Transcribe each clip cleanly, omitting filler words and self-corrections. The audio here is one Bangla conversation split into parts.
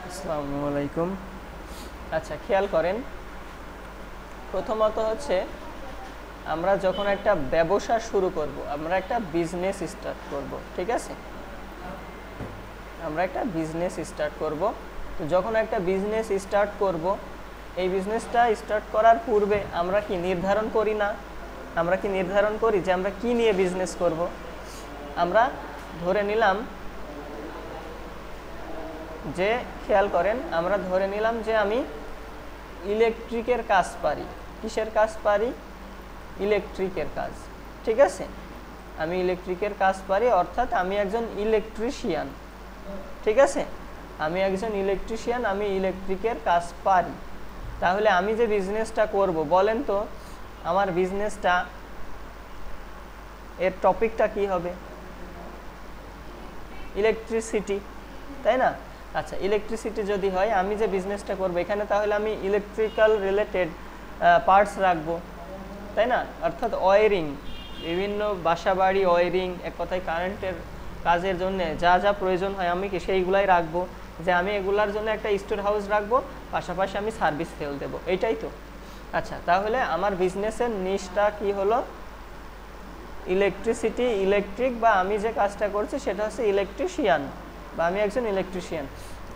আসসালামু আলাইকুম। আচ্ছা, খেয়াল করেন, প্রথমত হচ্ছে আমরা যখন একটা ব্যবসা শুরু করব, আমরা একটা বিজনেস স্টার্ট করব, ঠিক আছে? আমরা একটা বিজনেস স্টার্ট করব। তো যখন একটা বিজনেস স্টার্ট করব, এই বিজনেসটা স্টার্ট করার পূর্বে আমরা কি নির্ধারণ করি না? আমরা কি নির্ধারণ করি যে আমরা কি নিয়ে বিজনেস করব? আমরা ধরে নিলাম যে, খেয়াল করেন, আমরা ধরে নিলাম যে আমি ইলেকট্রিকের কাজ পারি। কিসের কাজ পারি? ইলেকট্রিকের কাজ, ঠিক আছে? আমি ইলেকট্রিকের কাজ পারি, অর্থাৎ আমি একজন ইলেকট্রিশিয়ান, ঠিক আছে? আমি একজন ইলেকট্রিশিয়ান, আমি ইলেকট্রিকের কাজ পারি। তাহলে আমি যে বিজনেসটা করব, বলেন তো আমার বিজনেসটা এর টপিকটা কি হবে? ইলেকট্রিসিটি, তাই না? আচ্ছা, ইলেকট্রিসিটি যদি হয়, আমি যে বিজনেসটা করব এখানে তাহলে আমি ইলেকট্রিক্যাল রিলেটেড পার্টস রাখবো, তাই না? অর্থাৎ ওয়্যারিং, বিভিন্ন বাসা বাড়ি ওয়্যারিং, এক কথায় কারেন্টের কাজের জন্য যা যা প্রয়োজন হয় আমি কি সেইগুলাই রাখবো, যে আমি এগুলার জন্য একটা স্টোর হাউস রাখবো, পাশাপাশি আমি সার্ভিস সেল দেবো, এইটাই তো। আচ্ছা, তাহলে আমার বিজনেসের নিশটা কি হলো? ইলেকট্রিসিটি, ইলেকট্রিক, বা আমি যে কাজটা করছি সেটা হচ্ছে ইলেকট্রিশিয়ান, বা আমি একজন ইলেকট্রিশিয়ান।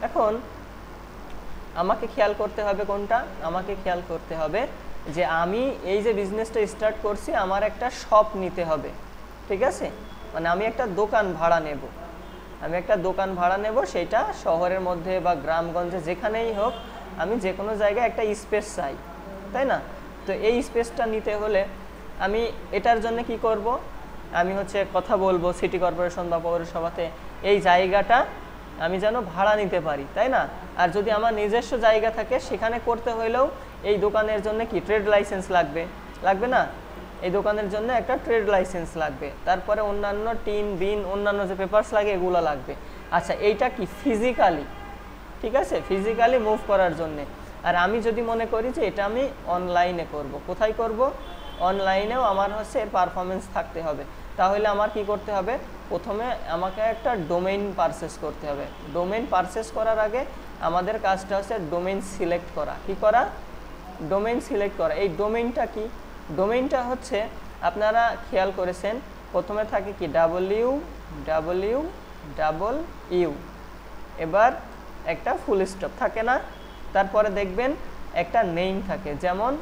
এখন আমাকে খেয়াল করতে হবে কোনটা? আমাকে খেয়াল করতে হবে যে আমি এই যে বিজনেসটা স্টার্ট করছি, আমার একটা শপ নিতে হবে, ঠিক আছে? মানে আমি একটা দোকান ভাড়া নেব। আমি একটা দোকান ভাড়া নেব, সেটা শহরের মধ্যে বা গ্রামগঞ্জে যেখানেই হোক, আমি যে কোনো জায়গায় একটা স্পেস চাই, তাই না? তো এই স্পেসটা নিতে হলে আমি এটার জন্য কি করব? আমি হচ্ছে কথা বলবো সিটি কর্পোরেশন বা পৌরসভাতে, এই জায়গাটা আমি যেন ভাড়া নিতে পারি, তাই না? আর যদি আমার নিজস্ব জায়গা থাকে, সেখানে করতে হইলেও এই দোকানের জন্য কি ট্রেড লাইসেন্স লাগবে, লাগবে না? এই দোকানের জন্য একটা ট্রেড লাইসেন্স লাগবে, তারপরে অন্যান্য টিন বিন অন্যান্য যে পেপারস লাগে এগুলো লাগবে। আচ্ছা, এইটা কি ফিজিক্যালি, ঠিক আছে, ফিজিক্যালি মুভ করার জন্যে। আর আমি যদি মনে করি যে এটা আমি অনলাইনে করব, কোথায় করব? অনলাইনেও আমার হচ্ছে এর পারফরমেন্স থাকতে হবে। তাহলে আমার কি করতে হবে? প্রথমে আমাকে একটা ডোমেইন পারচেস করতে হবে। ডোমেইন পারচেস করার আগে আমাদের কাজটা হচ্ছে ডোমেইন সিলেক্ট করা। কি করা? ডোমেইন সিলেক্ট করা। এই ডোমেইনটা কি? ডোমেইনটা হচ্ছে, আপনারা খেয়াল করেছেন, প্রথমে থাকে কি www, এবার একটা ফুল স্টপ থাকে না? তারপরে দেখবেন একটা নেম থাকে, যেমন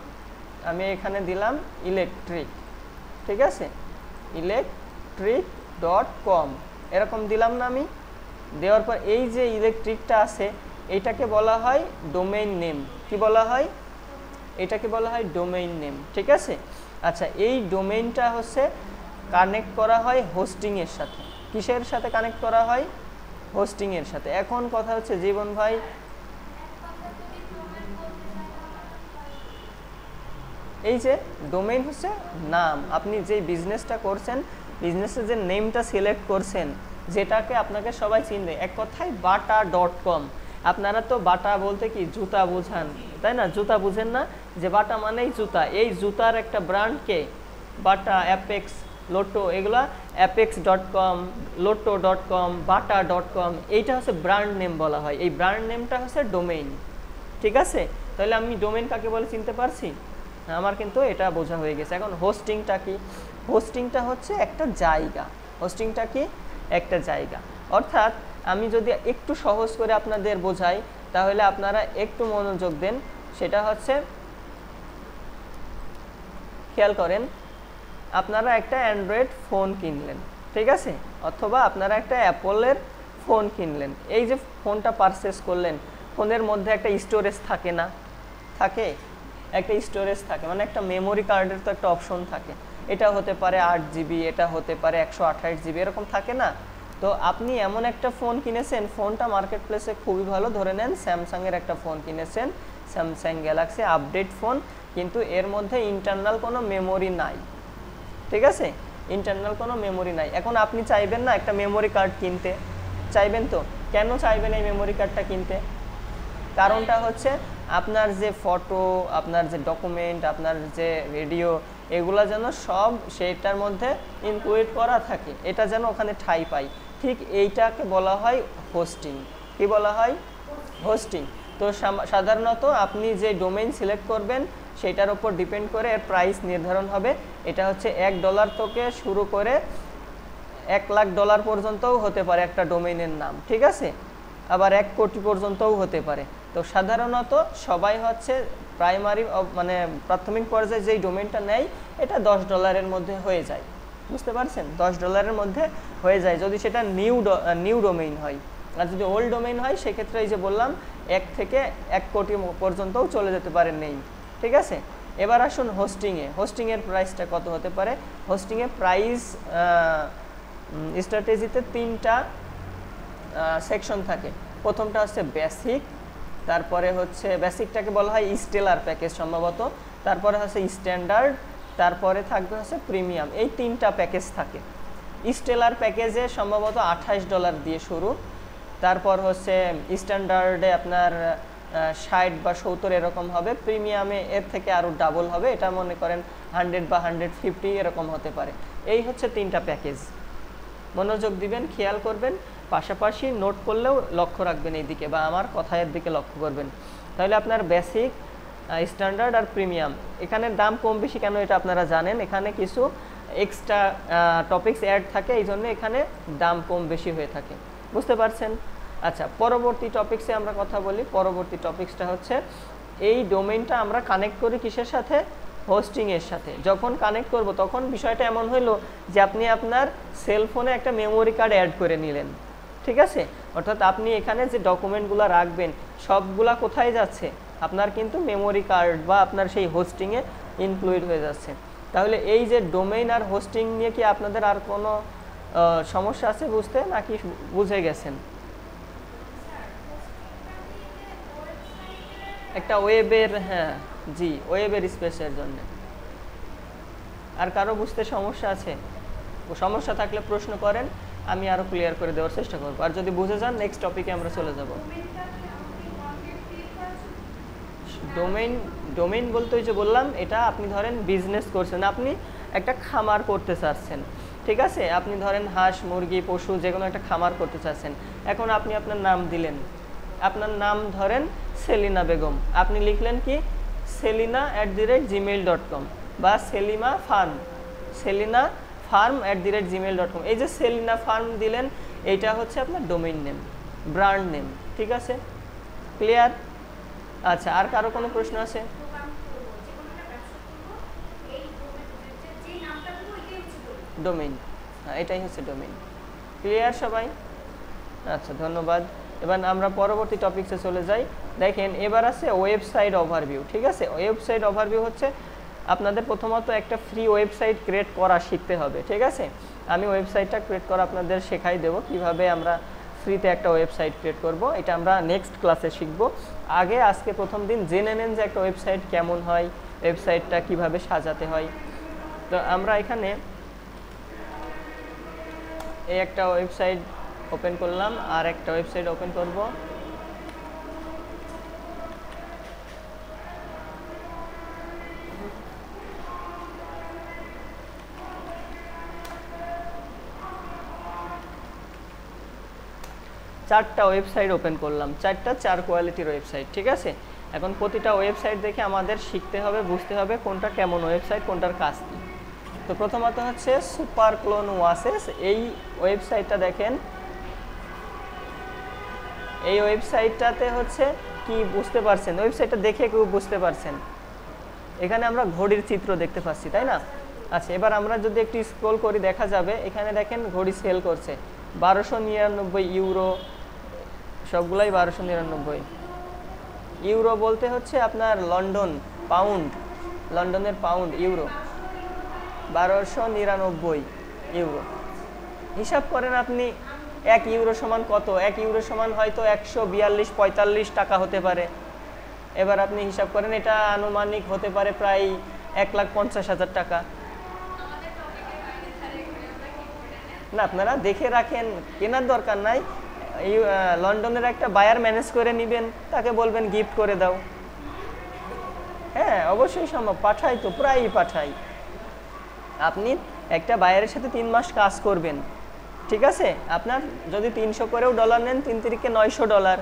আমি এখানে দিলাম ইলেকট্রিক, ঠিক আছে? electric.com এরকম দিলাম না আমি? দেওয়ার পর এই যে ইলেকট্রিকটা আছে, এইটাকে বলা হয় ডোমেইন নেম। কি বলা হয়? এটাকে বলা হয় ডোমেইন নেম, ঠিক আছে? আচ্ছা, এই ডোমেইনটা হচ্ছে কানেক্ট করা হয় হোস্টিংয়ের সাথে। কিসের সাথে কানেক্ট করা হয়? হোস্টিংয়ের সাথে। এখন কথা হচ্ছে, জীবন ভাই, এই যে ডোমেইন হচ্ছে নাম, আপনি যে বিজনেসটা করছেন, বিজনেসের যে নেমটা সিলেক্ট করছেন, যেটাকে আপনাকে সবাই চিনবে, এক কথায় bata.com। আপনারা তো বাটা বলতে কি জুতা বুঝান, তাই না? জুতা বুঝেন না? যে বাটা মানেই জুতা, এই জুতার একটা ব্র্যান্ডকে বাটা, অ্যাপেক্স, লোটো, এগুলা অ্যাপেক্স.com, লোটো.com, bata.com, এইটা হচ্ছে ব্র্যান্ড নেম বলা হয়। এই ব্র্যান্ড নেমটা হচ্ছে ডোমেইন, ঠিক আছে? তাহলে আমি ডোমেইন কাকে বলে চিনতে পারছি? আমার কিন্তু এটা বোঝা হয়ে গেছে। এখন হোস্টিংটা কি? হোস্টিংটা হচ্ছে একটা জায়গা। হোস্টিংটা কি? একটা জায়গা। অর্থাৎ আমি যদি একটু সহজ করে আপনাদের বোঝাই, তাহলে আপনারা একটু মনোযোগ দেন। সেটা হচ্ছে, খেয়াল করেন, আপনারা একটা অ্যান্ড্রয়েড ফোন কিনলেন, ঠিক আছে? অথবা আপনারা একটা অ্যাপলের ফোন কিনলেন। এই যে ফোনটা পারচেস করলেন, ফোনের মধ্যে একটা স্টোরেজ থাকে না? থাকে, একটা স্টোরেজ থাকে, মানে একটা মেমোরি কার্ডের তো একটা অপশন থাকে। এটা হতে পারে 8 GB, এটা হতে পারে 128 GB, এরকম থাকে না? তো আপনি এমন একটা ফোন কিনেছেন, ফোনটা মার্কেট প্লেসে খুবই ভালো, ধরে নেন স্যামসাংয়ের একটা ফোন কিনেছেন, স্যামসাং গ্যালাক্সি আপডেট ফোন, কিন্তু এর মধ্যে ইন্টারনাল কোনো মেমোরি নাই, ঠিক আছে? ইন্টারনাল কোনো মেমোরি নাই। এখন আপনি চাইবেন না একটা মেমোরি কার্ড কিনতে? চাইবেন তো? কেন চাইবেন এই মেমোরি কার্ডটা কিনতে? কারণটা হচ্ছে, আপনার যে ফটো, আপনার যে ডকুমেন্ট, আপনার যে ভিডিও, এগুলো যেন সব সেইটার মধ্যে ইনক্লুড করা থাকে, এটা যেন ওখানে ঠাঁই পায়। ঠিক এইটাকে বলা হয় হোস্টিং। কি বলা হয়? হোস্টিং। তো সাধারণত আপনি যে ডোমেইন সিলেক্ট করবেন সেটার উপর ডিপেন্ড করে এর প্রাইস নির্ধারণ হবে। এটা হচ্ছে $1 থেকে শুরু করে $1,00,000 পর্যন্তও হতে পারে একটা ডোমেইনের নাম, ঠিক আছে, আবার 1 কোটি পর্যন্তও হতে পারে। তো সাধারণত সবাই হচ্ছে প্রাইমারি মানে প্রাথমিক পর্যায়ে যেই ডোমেইনটা নেয় এটা $10 মধ্যে হয়ে যায়, বুঝতে পারছেন, $10 মধ্যে হয়ে যায় যদি সেটা নিউ ডোমেইন হয়। আর যদি ওল্ড ডোমেইন হয় সেক্ষেত্রে এই যে বললাম 1 থেকে 1 কোটি পর্যন্তও চলে যেতে পারে নেই, ঠিক আছে। এবার আসুন হোস্টিংয়ের প্রাইসটা কত হতে পারে। হোস্টিংয়ের প্রাইস স্ট্র্যাটেজিতে 3টা সেকশন থাকে। প্রথমটা হচ্ছে বেসিক, তারপরে হচ্ছে বেসিকটাকে বলা হয় স্টেলার প্যাকেজ সম্ভবত, তারপরে হচ্ছে স্ট্যান্ডার্ড, তারপরে থাকবে হচ্ছে প্রিমিয়াম। এই 3টা প্যাকেজ থাকে। স্টেলার প্যাকেজে সম্ভবত $28 দিয়ে শুরু, তারপর হচ্ছে স্ট্যান্ডার্ডে আপনার 60 বা 70 এরকম হবে, প্রিমিয়ামে এর থেকে আরও ডাবল হবে, এটা মনে করেন 100 বা 150 এরকম হতে পারে। এই হচ্ছে 3টা প্যাকেজ। মনোযোগ দিবেন, খেয়াল করবেন, পাশাপাশি নোট করলেও লক্ষ্য রাখবেন এই দিকে বা আমার কথার দিকে লক্ষ্য করবেন। তাহলে আপনার বেসিক, স্ট্যান্ডার্ড আর প্রিমিয়াম, এখানে দাম কম বেশি কেন এটা আপনারা জানেন, এখানে কিছু এক্সট্রা টপিকস অ্যাড থাকে, এই জন্য এখানে দাম কম বেশি হয়ে থাকে, বুঝতে পারছেন। আচ্ছা, পরবর্তী টপিক্সে আমরা কথা বলি। পরবর্তী টপিক্সটা হচ্ছে এই ডোমেইনটা আমরা কানেক্ট করি কিসের সাথে, হোস্টিংয়ের সাথে। যখন কানেক্ট করব তখন বিষয়টা এমন হইলো যে আপনি আপনার সেলফোনে একটা মেমোরি কার্ড অ্যাড করে নিলেন, ঠিক আছে, অর্থাৎ আপনি এখানে যে ডকুমেন্টগুলো রাখবেন সবগুলা কোথায় যাচ্ছে, আপনার কিন্তু মেমোরি কার্ড বা আপনার সেই হোস্টিংয়ে ইনক্লুড হয়ে যাচ্ছে। তাহলে এই যে ডোমেইন আর হোস্টিং নিয়ে কি আপনাদের আর কোনো সমস্যা আছে বুঝতে, নাকি বুঝে গেছেন? একটা ওয়েবের, হ্যাঁ জি, ওয়েবের স্পেসের জন্য। আর কারো বুঝতে সমস্যা আছে? সমস্যা থাকলে প্রশ্ন করেন, আমি আরো ক্লিয়ার করে দেওয়ার চেষ্টা করব। আর যদি বুঝে যান নেক্সট টপিকে আমরা চলে যাব। ডোমেইন বলতে ওই যে বললাম, এটা আপনি ধরেন বিজনেস করছেন, আপনি একটা খামার করতে চাচ্ছেন, ঠিক আছে, আপনি ধরেন হাঁস মুরগি পশু যে কোনো একটা খামার করতে চাচ্ছেন। এখন আপনি আপনার নাম দিলেন, আপনার নাম ধরেন সেলিনা বেগম, আপনি লিখলেন কি selina@gmail.com বা সেলিমা farm@gmail.com। এই যে সেলিনা ফার্ম দিলেন, এইটা হচ্ছে আপনার ডোমেইন নেম, ব্র্যান্ড নেম, ঠিক আছে, ক্লিয়ার? আচ্ছা, আর কারো কোনো প্রশ্ন আছে? ডোমেইন, হ্যাঁ এটাই হচ্ছে ডোমেইন, ক্লিয়ার সবাই? আচ্ছা, ধন্যবাদ। এবার আমরা পরবর্তী টপিকসে চলে যাই। দেখেন, এবার আছে ওয়েবসাইট ওভারভিউ, ঠিক আছে। ওয়েবসাইট ওভারভিউ হচ্ছে আপনাদের প্রথমত একটা ফ্রি ওয়েবসাইট ক্রিয়েট করা শিখতে হবে, ঠিক আছে। আমি ওয়েবসাইটটা ক্রিয়েট করা আপনাদের শেখাই দেবো, কিভাবে আমরা ফ্রিতে একটা ওয়েবসাইট ক্রিয়েট করব, এটা আমরা নেক্সট ক্লাসে শিখব। আগে আজকে প্রথম দিন জেনে নেন যে একটা ওয়েবসাইট কেমন হয়, ওয়েবসাইটটা কিভাবে সাজাতে হয়। তো আমরা এখানে এই একটা ওয়েবসাইট ওপেন করলাম, আর একটা ওয়েবসাইট ওপেন করব। চারটা ওয়েবসাইট ওপেন করলাম, চারটা 4 কোয়ালিটির ওয়েবসাইট, ঠিক আছে। এখন প্রতিটা ওয়েবসাইট দেখে আমাদের শিখতে হবে, বুঝতে হবে কোনটা কেমন ওয়েবসাইট, কোনটার কাজ কি। তো প্রথমত হচ্ছে সুপার ক্লোন ওয়াসেস। এই ওয়েবসাইটটা দেখেন, এই ওয়েবসাইটটাতে হচ্ছে কি বুঝতে পারছেন, ওয়েবসাইটটা দেখে কেউ বুঝতে পারছেন, এখানে আমরা ঘড়ির চিত্র দেখতে পাচ্ছি, তাই না? আচ্ছা, এবার আমরা যদি একটু স্ক্রল করি দেখা যাবে এখানে দেখেন ঘড়ি সেল করছে 1299 ইউরো, সবগুলাই 1299 ইউরো বলতে হচ্ছে আপনার লন্ডন পাউন্ড, লন্ডনের পাউন্ড, ইউরো 1299 ইউরো। হিসাব করেন আপনি 1 ইউরো সমান কত, 1 ইউরো সমান হয়তো 142-45 টাকা হতে পারে। এবার আপনি হিসাব করেন, এটা আনুমানিক হতে পারে প্রায় 1,50,000 টাকা। না, আপনারা দেখে রাখেন, কেনার দরকার নাই। এই লন্ডনের একটা বায়ার ম্যানেজ করে নেবেন, তাকে বলবেন গিফট করে দাও। হ্যাঁ অবশ্যই সম্ভব, পাঠাই তো, প্রায়ই পাঠাই। আপনি একটা বায়ারের সাথে 3 মাস কাজ করবেন, ঠিক আছে, আপনার যদি 300 করেও ডলার নেন, 3 তিরিকে $900,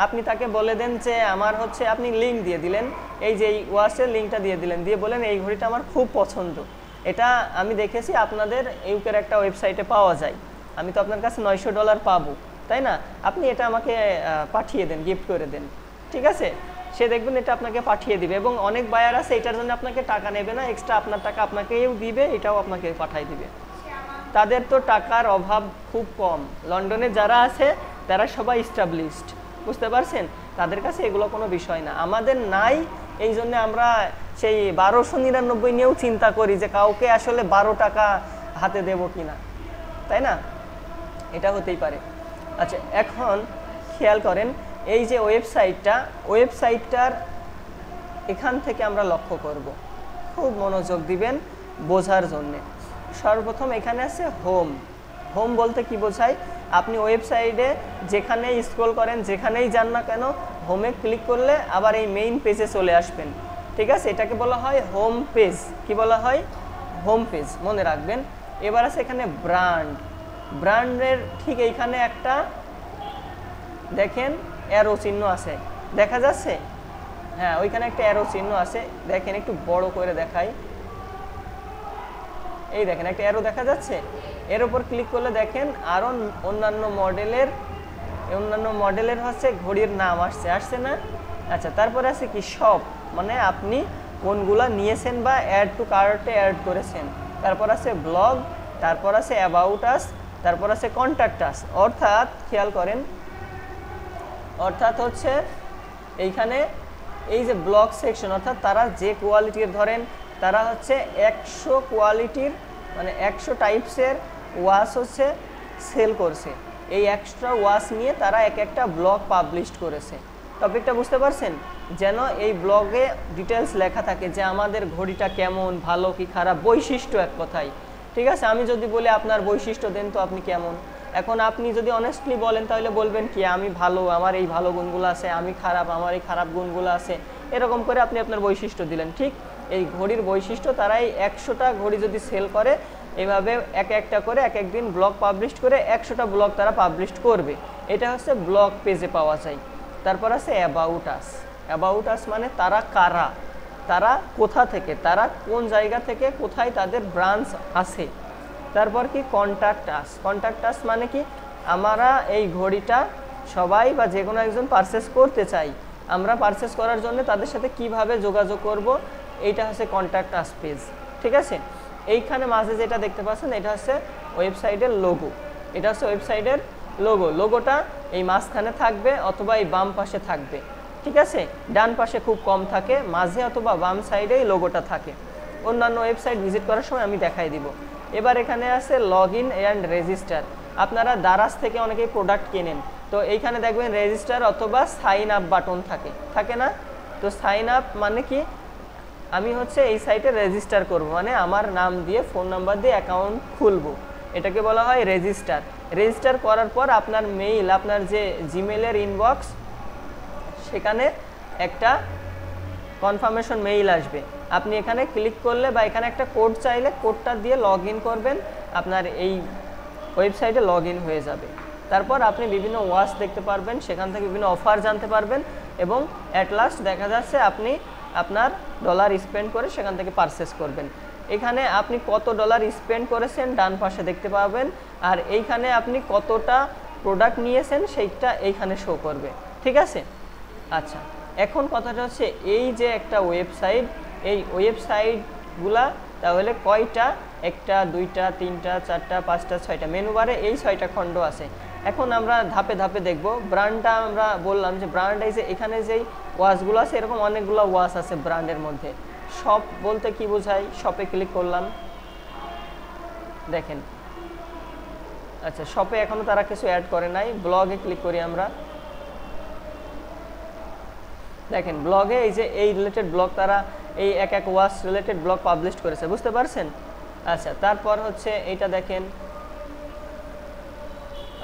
আপনি তাকে বলে দেন যে আমার হচ্ছে, আপনি লিঙ্ক দিয়ে দিলেন, এই যে এই ওয়াচের লিঙ্কটা দিয়ে দিলেন, দিয়ে বলেন এই ঘড়িটা আমার খুব পছন্দ, এটা আমি দেখেছি আপনাদের ইউকের একটা ওয়েবসাইটে পাওয়া যায়, আমি তো আপনার কাছে $900 পাবো, তাই না, আপনি এটা আমাকে পাঠিয়ে দেন, গিফট করে দেন, ঠিক আছে, সে দেখবেন এটা আপনাকে পাঠিয়ে দিবে। এবং অনেক বায়ার আছে এটার জন্য আপনাকে টাকা নেবে না, এক্সট্রা আপনার টাকা আপনাকেও দিবে, এটাও আপনাকে পাঠিয়ে দিবে। তাদের তো টাকার অভাব খুব কম, লন্ডনে যারা আছে তারা সবাই এস্টাবলিশড, বুঝতে পারছেন, তাদের কাছে এগুলো কোনো বিষয় না, আমাদের নাই, এই জন্য আমরা সেই 1299 নিয়েও চিন্তা করি যে কাউকে আসলে 12 টাকা হাতে দেব কিনা, তাই না, এটা হতেই পারে। আচ্ছা, এখন খেয়াল করেন এই যে ওয়েবসাইটটার এখান থেকে আমরা লক্ষ্য করব, খুব মনোযোগ দিবেন বোঝার জন্যে। সর্বপ্রথম এখানে আছে হোম। হোম বলতে কি বোঝায়, আপনি ওয়েবসাইটে যেখানেই স্ক্রল করেন, যেখানেই যান না কেন, হোমে ক্লিক করলে আবার এই মেইন পেজে চলে আসবেন, ঠিক আছে, এটাকে বলা হয় হোম পেজ। কি বলা হয়? হোম পেজ, মনে রাখবেন। এবার আছে এখানে ব্র্যান্ডের ঠিক এইখানে একটা দেখেন অ্যারো চিহ্ন আছে, দেখা যাচ্ছে, হ্যাঁ ওইখানে একটা অ্যারো চিহ্ন আছে, দেখেন একটু বড় করে দেখাই, এই দেখেন একটা অ্যারো দেখা যাচ্ছে, এর উপর ক্লিক করলে দেখেন আরও অন্যান্য মডেলের হচ্ছে ঘড়ির নাম আসছে না। আচ্ছা, তারপরে আছে কি শপ, মানে আপনি কোনগুলা নিয়েছেন বা অ্যাড টু কার্টে অ্যাড করেছেন, তারপর আছে ব্লগ, তারপর আছে অ্যাবাউট আস, তারপর আছে কন্ট্যাক্ট আস। অর্থাৎ খেয়াল করেন, অর্থাৎ হচ্ছে এইখানে এই যে ব্লগ সেকশন, অর্থাৎ তারা যে কোয়ালিটির ধরেন তারা হচ্ছে 100 কোয়ালিটির মানে 100 টাইপসের ওয়াচ হচ্ছে সেল করছে, এই এক্সট্রা ওয়াচ নিয়ে তারা একটা ব্লগ পাবলিশ করেছে। টপিকটা বুঝতে পারছেন? যেন এই ব্লগে ডিটেলস লেখা থাকে যে আমাদের ঘড়িটা কেমন, ভালো কি খারাপ, বৈশিষ্ট্য এক কথায়, ঠিক আছে। আমি যদি বলি আপনার বৈশিষ্ট্য দেন তো আপনি কেমন, এখন আপনি যদি অনেস্টলি বলেন তাহলে বলবেন কি আমি ভালো, আমার এই ভালো গুণগুলো আছে, আমি খারাপ, আমার এই খারাপ গুণগুলো আছে, এরকম করে আপনি আপনার বৈশিষ্ট্য দিলেন। ঠিক এই ঘড়ির বৈশিষ্ট্য, তারাই 100টা ঘড়ি যদি সেল করে এভাবে একটা করে এক দিন ব্লগ পাবলিশ করে 100টা ব্লগ তারা পাবলিশ করবে, এটা হচ্ছে ব্লগ পেজে পাওয়া যায়। তারপর আছে অ্যাবাউট আস মানে তারা কারা, তারা কোথা থেকে, তারা কোন জায়গা থেকে, কোথায় তাদের ব্রাঞ্চ আছে। তারপর কি কন্ট্যাক্ট আস মানে কি আমরা এই ঘড়িটা সবাই বা যে কোনো একজন পারচেস করতে চাই, আমরা পারচেস করার জন্য তাদের সাথে কিভাবে যোগাযোগ করব, এইটা হচ্ছে কন্ট্যাক্ট আস পেজ, ঠিক আছে। এইখানে মাঝে যেটা দেখতে পাচ্ছেন এটা হচ্ছে ওয়েবসাইটের লোগো, এটা হচ্ছে ওয়েবসাইটের লোগোটা এই মাঝখানে থাকবে অথবা এই বাম পাশে থাকবে, ঠিক আছে। ডান পাশে খুব কম থাকে, মাঝে অথবা বাম সাইডেই লোগোটা থাকে। অন্যান্য ওয়েবসাইট ভিজিট করার সময় আমি দেখাই দিব। এবার এখানে আছে লগ ইন অ্যান্ড রেজিস্টার। আপনারা দারাজ থেকে অনেকেই প্রোডাক্ট কেনেন, তো এইখানে দেখবেন রেজিস্টার অথবা সাইন আপ বাটন থাকে না। তো সাইন আপ মানে কি আমি হচ্ছে এই সাইটে রেজিস্টার করব, মানে আমার নাম দিয়ে ফোন নাম্বার দিয়ে অ্যাকাউন্ট খুলবো, এটাকে বলা হয় রেজিস্টার করার পর আপনার মেইল, আপনার যে জিমেলের ইনবক্স, সেখানে একটা কনফার্মেশন মেইল আসবে। আপনি এখানে ক্লিক করলে বা এখানে একটা কোড চাইলে কোডটা দিয়ে লগ ইন করবেন, আপনার এই ওয়েবসাইটে লগ ইন হয়ে যাবে। তারপর আপনি বিভিন্ন ওয়াচ দেখতে পারবেন, সেখান থেকে বিভিন্ন অফার জানতে পারবেন এবং অ্যাট লাস্ট দেখা যাচ্ছে আপনি আপনার ডলার স্পেন্ড করে সেখান থেকে পারচেস করবেন। এখানে আপনি কত ডলার স্পেন্ড করেছেন ডান পাশে দেখতে পাবেন, আর এইখানে আপনি কতটা প্রোডাক্ট নিয়েছেন সেইটা এইখানে শো করবে, ঠিক আছে। আচ্ছা, এখন কথাটা হচ্ছে এই যে একটা ওয়েবসাইট, এই ওয়েবসাইটগুলা তাহলে কয়টা, 1টা 2টা 3টা 4টা 5টা 6টা, মেনু বারে এই 6টা খণ্ড আছে। এখন আমরা ধাপে ধাপে দেখব। ব্র্যান্ডটা আমরা বললাম যে ব্র্যান্ড এই যে এখানে যেই ওয়াচগুলো আছে এরকম অনেকগুলো ওয়াচ আছে ব্র্যান্ডের মধ্যে। শপ বলতে কি বোঝায়, শপে ক্লিক করলাম, দেখেন আচ্ছা শপে এখনো তারা কিছু অ্যাড করে নাই। ব্লগে ক্লিক করি আমরা, দেখেন ব্লগে এই যে এই রিলেটেড ব্লগ তারা এই এক ওয়াচ রিলেটেড ব্লগ পাবলিশ করেছে, বুঝতে পারছেন। আচ্ছা, তারপর হচ্ছে এইটা দেখেন,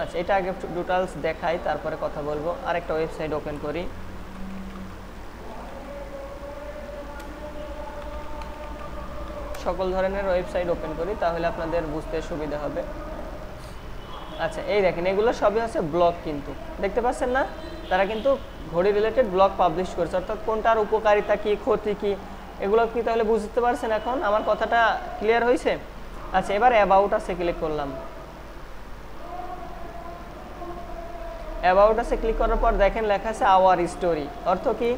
আচ্ছা এটা আগে ডিটেইলস দেখাই তারপরে কথা বলবো। আরেকটা ওয়েবসাইট ওপেন করি, সকল ধরনের ওয়েবসাইট ওপেন করি তাহলে আপনাদের বুঝতে সুবিধা হবে। আচ্ছা এই দেখেন এগুলো সবই হচ্ছে ব্লগ, কিন্তু দেখতে পাচ্ছেন না, তারা কিন্তু ঘড়ি রিলেটেড ব্লগ পাবলিশ করছে, অর্থাৎ কোনটার উপকারিতা কি ক্ষতি কি এগুলো কি তাহলে বুঝতে পারছেন এখন? আমার কথাটা ক্লিয়ার হয়েছে? আচ্ছা এবার অ্যাবাউট আছে ক্লিক করলাম। অ্যাবাউট আছে ক্লিক করার পর দেখেন লেখা আছে আওয়ার স্টোরি, অর্থ কি?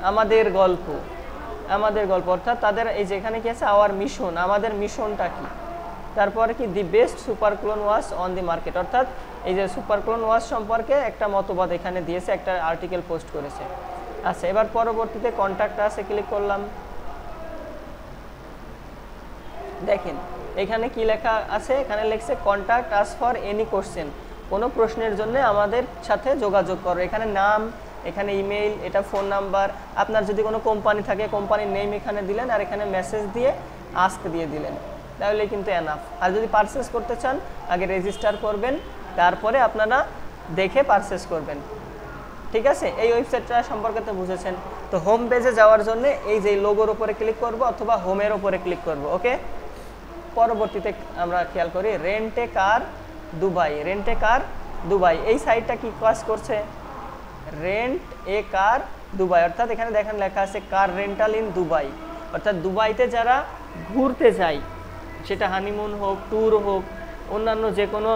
আমাদের গল্প, আমাদের গল্প, অর্থাৎ তাদের এই যেখানে কি আছে আওয়ার মিশন, আমাদের মিশনটা কি। তারপরে কি the best super clone watch on the market, অর্থাৎ এই যে সুপার ক্লোন ওয়াচ সম্পর্কে একটা মতবাদ এখানে দিয়েছে, একটা আর্টিকেল পোস্ট করেছে। আচ্ছা এবার পরবর্তীতে কন্ট্যাক্ট আছে ক্লিক করলাম। দেখেন এখানে কি লেখা আছে, এখানে লিখছে contact us for any question, কোনো প্রশ্নের জন্য আমাদের সাথে যোগাযোগ করো। এখানে নাম, এখানে ইমেইল, এটা ফোন নাম্বার, আপনার যদি কোনো কোম্পানি থাকে কোম্পানির নেম এখানে দিলেন, আর এখানে মেসেজ দিয়ে আস্ক দিয়ে দিলেন, তাহলে কিন্তু এনাফ। আর যদি পারচেস করতে চান আগে রেজিস্টার করবেন, তারপরে আপনারা দেখে পারচেস করবেন, ঠিক আছে? এই ওয়েবসাইটটা সম্পর্কে তো বুঝেছেন। তো হোম পেজে যাওয়ার জন্য এই যে লোগোর উপরে ক্লিক করব অথবা হোমের উপরে ক্লিক করব, ওকে? পরবর্তীতে আমরা খেয়াল করি রেন্ট এ কার দুবাই, রেন্ট এ কার দুবাই, এই সাইটটা কি কাজ করছে? রেন্ট এ কার দুবাই, অর্থাৎ এখানে দেখেন লেখা আছে কার রেন্টাল ইন দুবাই, অর্থাৎ দুবাইতে যারা ঘুরতে যায়, সেটা হানিমুন হোক, ট্যুর হোক, অন্যান্য যে কোনো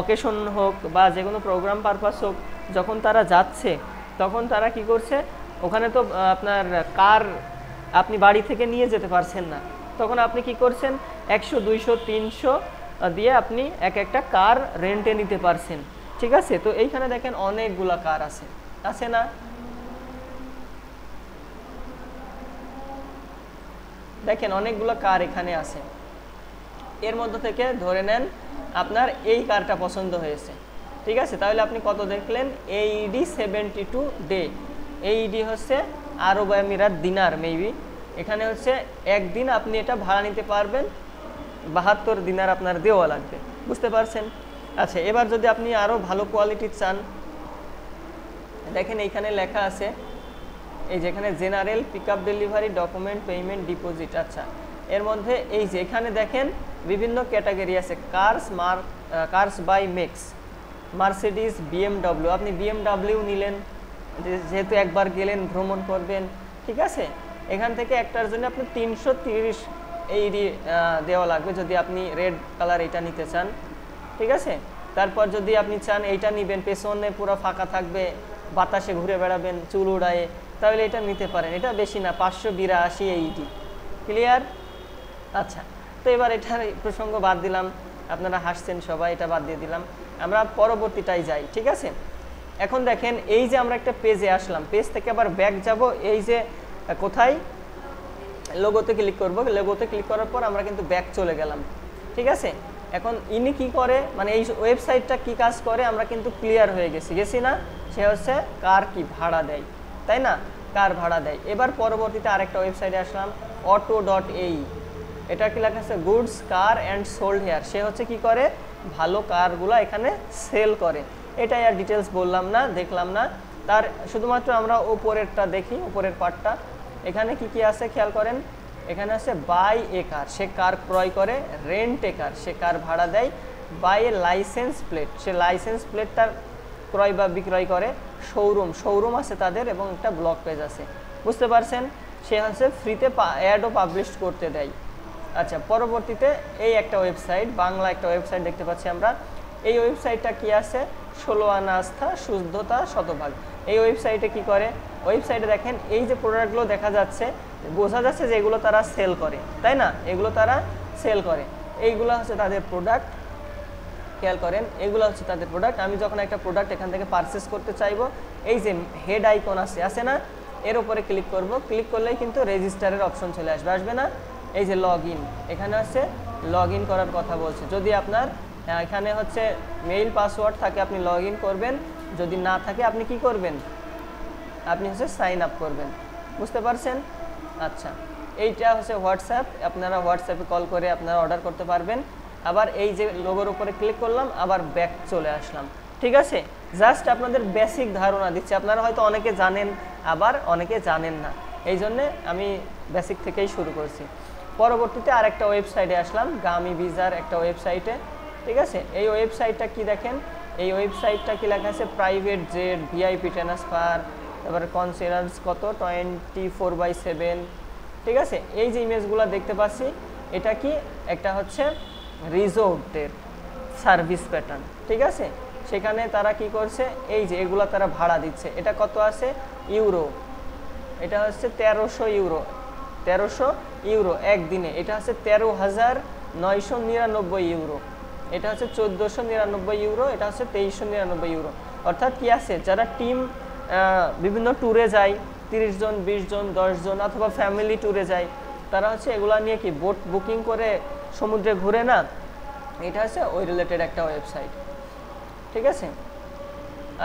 অকেশন হোক বা যে কোনো প্রোগ্রাম পারপাস হোক, যখন তারা যাচ্ছে তখন তারা কি করছে, ওখানে তো আপনার কার আপনি বাড়ি থেকে নিয়ে যেতে পারছেন না, তখন আপনি কি করছেন 100, 200, 300 দিয়ে আপনি একটা কার রেন্টে নিতে পারছেন, ঠিক আছে? তো এইখানে দেখেন অনেকগুলা কার আছে, আছে না? দেখেন অনেকগুলো কার এখানে আছে, এর মধ্যে থেকে ধরে নেন আপনার এই কারটা পছন্দ হয়েছে, ঠিক আছে? তাহলে আপনি কত দেখলেন? AED 72 ডে, AED হচ্ছে আরব আমিরাত দিনার, মেবি এখানে হচ্ছে একদিন আপনি এটা ভাড়া নিতে পারবেন, 72 দিনার আপনার দেওয়া লাগবে, বুঝতে পারছেন? আচ্ছা এবার যদি আপনি আরও ভালো কোয়ালিটির চান, দেখেন এইখানে লেখা আছে এই যেখানে general pickup delivery document payment deposit. আচ্ছা এর মধ্যে এই যে এখানে দেখেন বিভিন্ন ক্যাটাগরি আছে, cars by makes, Mercedes, BMW, আপনি BMW নিলেন যেহেতু একবার গেলেন ভ্রমণ করবেন, ঠিক আছে? এখান থেকে একটার জন্য আপনি 330 AED দেওয়া লাগবে যদি আপনি রেড কালার এটা নিতে চান, ঠিক আছে? তারপর যদি আপনি চান এইটা নেবেন, পেছনে পুরো ফাঁকা থাকবে, বাতাসে ঘুরে বেড়াবেন চুল উড়ায়ে, তাহলে এটা নিতে পারেন, এটা বেশি না 582 AED, ক্লিয়ার? আচ্ছা তো এবার এটার প্রসঙ্গ বাদ দিলাম, আপনারা হাসছেন সবাই, এটা বাদ দিয়ে দিলাম, আমরা পরবর্তীটাই যাই, ঠিক আছে? এখন দেখেন এই যে আমরা একটা পেজে আসলাম, পেজ থেকে আবার ব্যাক যাব, এই যে কোথায় লোগোতে ক্লিক করব, লোগোতে ক্লিক করার পর আমরা কিন্তু ব্যাক চলে গেলাম, ঠিক আছে? এখন ইনি কি করে, মানে এই ওয়েবসাইটটা কি কাজ করে আমরা কিন্তু ক্লিয়ার হয়ে গেছি না? সে হচ্ছে কার কি ভাড়া দেয়, তাই না? কার ভাড়া দেয়। এবার পরবর্তীতে আরেকটা ওয়েবসাইটে আসলাম auto.ae, এটা কি লেখা আছে goods car and sold here, সে হচ্ছে কি করে ভালো কারগুলো এখানে সেল করে, এটাই আর ডিটেলস বললাম না, দেখলাম না, তার শুধুমাত্র আমরা উপরেরটা দেখি, উপরের পার্টটা। এখানে কি কি আছে খেয়াল করেন, এখানে আছে বাই এ কার, সে কার ক্রয় করে, রেন্ট এ কার, সে কার ভাড়া দেয়, বাই এ লাইসেন্স প্লেট, সে লাইসেন্স প্লেটটার ক্রয় বা বিক্রয় করে, শোরুম আছে তাদের এবং একটা ব্লগ পেজ আছে, বুঝতে পারছেন? সে হচ্ছে ফ্রিতে অ্যাডও পাবলিশ করতে দেয়। আচ্ছা পরবর্তীতে এই একটা ওয়েবসাইট, বাংলা একটা ওয়েবসাইট দেখতে পাচ্ছি আমরা, এই ওয়েবসাইটটা কি আছে 16 আনা আস্থা শুদ্ধতা শতভাগ। এই ওয়েবসাইটে কি করে, ওয়েবসাইটে দেখেন এই যে প্রোডাক্টগুলো দেখা যাচ্ছে, বোঝা যাচ্ছে যে এগুলো তারা সেল করে, তাই না? এগুলো তারা সেল করে, এইগুলো হচ্ছে তাদের প্রোডাক্ট, খেয়াল করেন এগুলো হচ্ছে তাদের প্রোডাক্ট। আমি যখন একটা প্রোডাক্ট এখান থেকে পারচেস করতে চাইবো, এই যে হেড আইকন আছে না, এর উপরে ক্লিক করব, ক্লিক করলেই কিন্তু রেজিস্টারের অপশন চলে আসবে, আসবে না? এই যে লগ ইন, এখানে হচ্ছে লগ ইন করার কথা বলছে, যদি আপনার এখানে হচ্ছে মেইল পাসওয়ার্ড থাকে আপনি লগ ইন করবেন, যদি না থাকে আপনি কি করবেন, আপনি হচ্ছে সাইন আপ করবেন, বুঝতে পারছেন? আচ্ছা এইটা হচ্ছে হোয়াটসঅ্যাপ, আপনারা হোয়াটসঅ্যাপে কল করে আপনারা অর্ডার করতে পারবেন। আবার এই যে লোগোর উপরে ক্লিক করলাম, আবার ব্যাক চলে আসলাম, ঠিক আছে? জাস্ট আপনাদের বেসিক ধারণা দিচ্ছি, আপনারা হয়তো অনেকে জানেন আবার অনেকে জানেন না, এই জন্যে আমি বেসিক থেকেই শুরু করছি। পরবর্তীতে আরেকটা ওয়েবসাইটে আসলাম, গামি ভিসার একটা ওয়েবসাইটে, ঠিক আছে। এই ওয়েবসাইটটা কি দেখেন, এই ওয়েবসাইটটা কি লেখা আছে, প্রাইভেট জেট, ভিআইপি ট্রান্সফার, তারপরে কনসিডার্স কত 24/7, ঠিক আছে। এই যে ইমেজগুলো দেখতে পাচ্ছি এটা কি একটা হচ্ছে রিসোর্টের সার্ভিস প্যাটার্ন, ঠিক আছে। সেখানে তারা কি করছে, এই যে এগুলো তারা ভাড়া দিচ্ছে, এটা কত আছে ইউরো, এটা হচ্ছে 1300 ইউরো, 1300 ইউরো একদিনে, এটা হচ্ছে 13,999 ইউরো, এটা হচ্ছে 1499 ইউরো, এটা হচ্ছে 2399 ইউরো। অর্থাৎ কি আছে, যারা টিম বিভিন্ন ট্যুরে যায়, 30 জন 20 জন 10 জন অথবা ফ্যামিলি ট্যুরে যায়, তারা হচ্ছে এগুলা নিয়ে কি বোট বুকিং করে সমুদ্রে ঘুরে না, এটা হচ্ছে ওই রিলেটেড একটা ওয়েবসাইট, ঠিক আছে।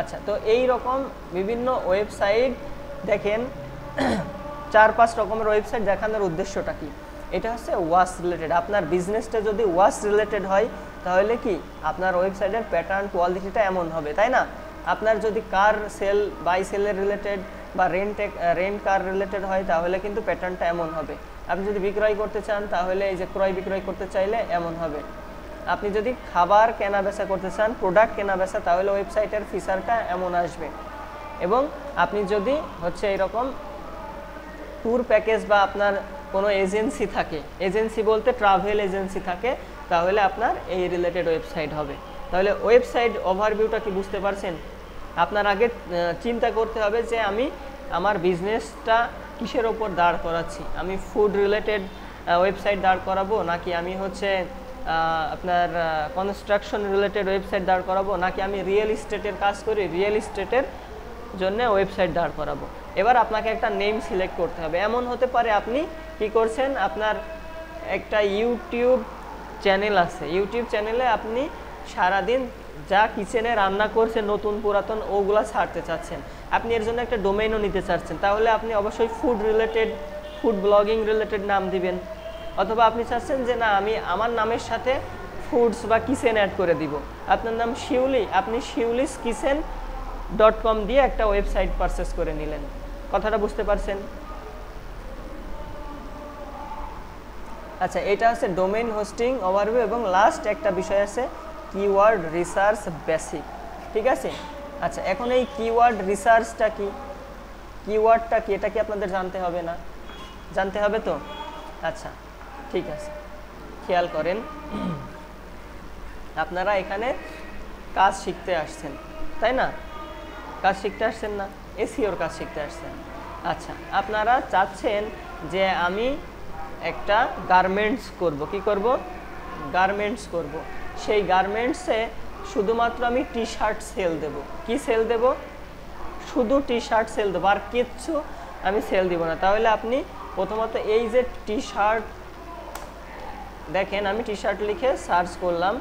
আচ্ছা, তো এই রকম বিভিন্ন ওয়েবসাইট দেখেন 4-5 রকমের ওয়েবসাইট দেখানোর উদ্দেশ্যটা কি, এটা হচ্ছে ওয়াচ রিলেটেড। আপনার বিজনেসটা যদি ওয়াচ রিলেটেড হয় তাহলে কি আপনার ওয়েবসাইটের প্যাটার্ন কোয়ালিটিটা এমন হবে, তাই না। আপনার যদি কার সেল বাই সেলের রিলেটেড বা রেন্ট কার রিলেটেড হয় তাহলে কিন্তু প্যাটার্নটা এমন হবে। আপনি যদি বিক্রয় করতে চান তাহলে এই যে ক্রয় বিক্রয় করতে চাইলে এমন হবে। আপনি যদি খাবার কেনা বেচা করতে চান, প্রোডাক্ট কেনা বেচা, তাহলে ওয়েবসাইটের ফিচারটা এমন আসবে। এবং আপনি যদি হচ্ছে এরকম ট্যুর প্যাকেজ বা আপনার কোনো এজেন্সি থাকে, এজেন্সি বলতে ট্রাভেল এজেন্সি থাকে, তাহলে আপনার এই রিলেটেড ওয়েবসাইট হবে। তাহলে ওয়েবসাইট ওভারভিউটা কি বুঝতে পারছেন। আপনার আগে চিন্তা করতে হবে যে আমি আমার বিজনেসটা কিসের ওপর দাঁড় করাচ্ছি, আমি ফুড রিলেটেড ওয়েবসাইট দাঁড় করাবো, নাকি আমি হচ্ছে আপনার কনস্ট্রাকশন রিলেটেড ওয়েবসাইট দাঁড় করাবো, নাকি আমি রিয়েল এস্টেটের কাজ করি, রিয়েল এস্টেটের জন্য ওয়েবসাইট দাঁড় করাবো। এবার আপনাকে একটা নেম সিলেক্ট করতে হবে। এমন হতে পারে আপনি কি করছেন, আপনার একটা ইউটিউব চ্যানেল আছে, ইউটিউব চ্যানেলে আপনি সারাদিন যা কিচেনে রান্না করছে নতুন পুরাতন ওগুলা ছাড়তে চাচ্ছেন, আপনি এর জন্য একটা ডোমেইনও নিতে চাচ্ছেন, তাহলে আপনি অবশ্যই food related, food blogging related নাম দিবেন। অথবা আপনি চাচ্ছেন যে না আমি আমার নামের সাথে ফুডস বা কিচেন অ্যাড করে দিব, আপনার নাম শিউলি, আপনি শিউলিস কিচেন.com দিয়ে একটা ওয়েবসাইট পারচেস করে নিলেন। কথাটা বুঝতে পারছেন। আচ্ছা, এটা হচ্ছে ডোমেইন হোস্টিং ওভারভিউ এবং লাস্ট একটা বিষয় আছে কিওয়ার্ড রিসার্চ বেসিক, ঠিক আছে। আচ্ছা, এখন এই কিওয়ার্ড রিসার্চটা কি, কিওয়ার্ডটা কি, এটা কি আপনাদের জানতে হবে না, জানতে হবে তো। আচ্ছা ঠিক আছে, খেয়াল করেন আপনারা এখানে কাজ শিখতে আসছেন, তাই না, কাজ শিখতে আসছেন না, এসইওর কাজ শিখতে আসছেন। আচ্ছা, আপনারা চাচ্ছেন যে আমি একটা গার্মেন্টস করব, কি করব, গার্মেন্টস করব। সেই গার্মেন্টসে শুধুমাত্র আমি টি শার্ট সেল দেব, কি সেল দেব, শুধু টি শার্ট সেল দেবো, আর কিচ্ছু আমি সেল দিব না। তাহলে আপনি প্রথমত এই যে টি শার্ট দেখেন, আমি টি শার্ট লিখে সার্চ করলাম,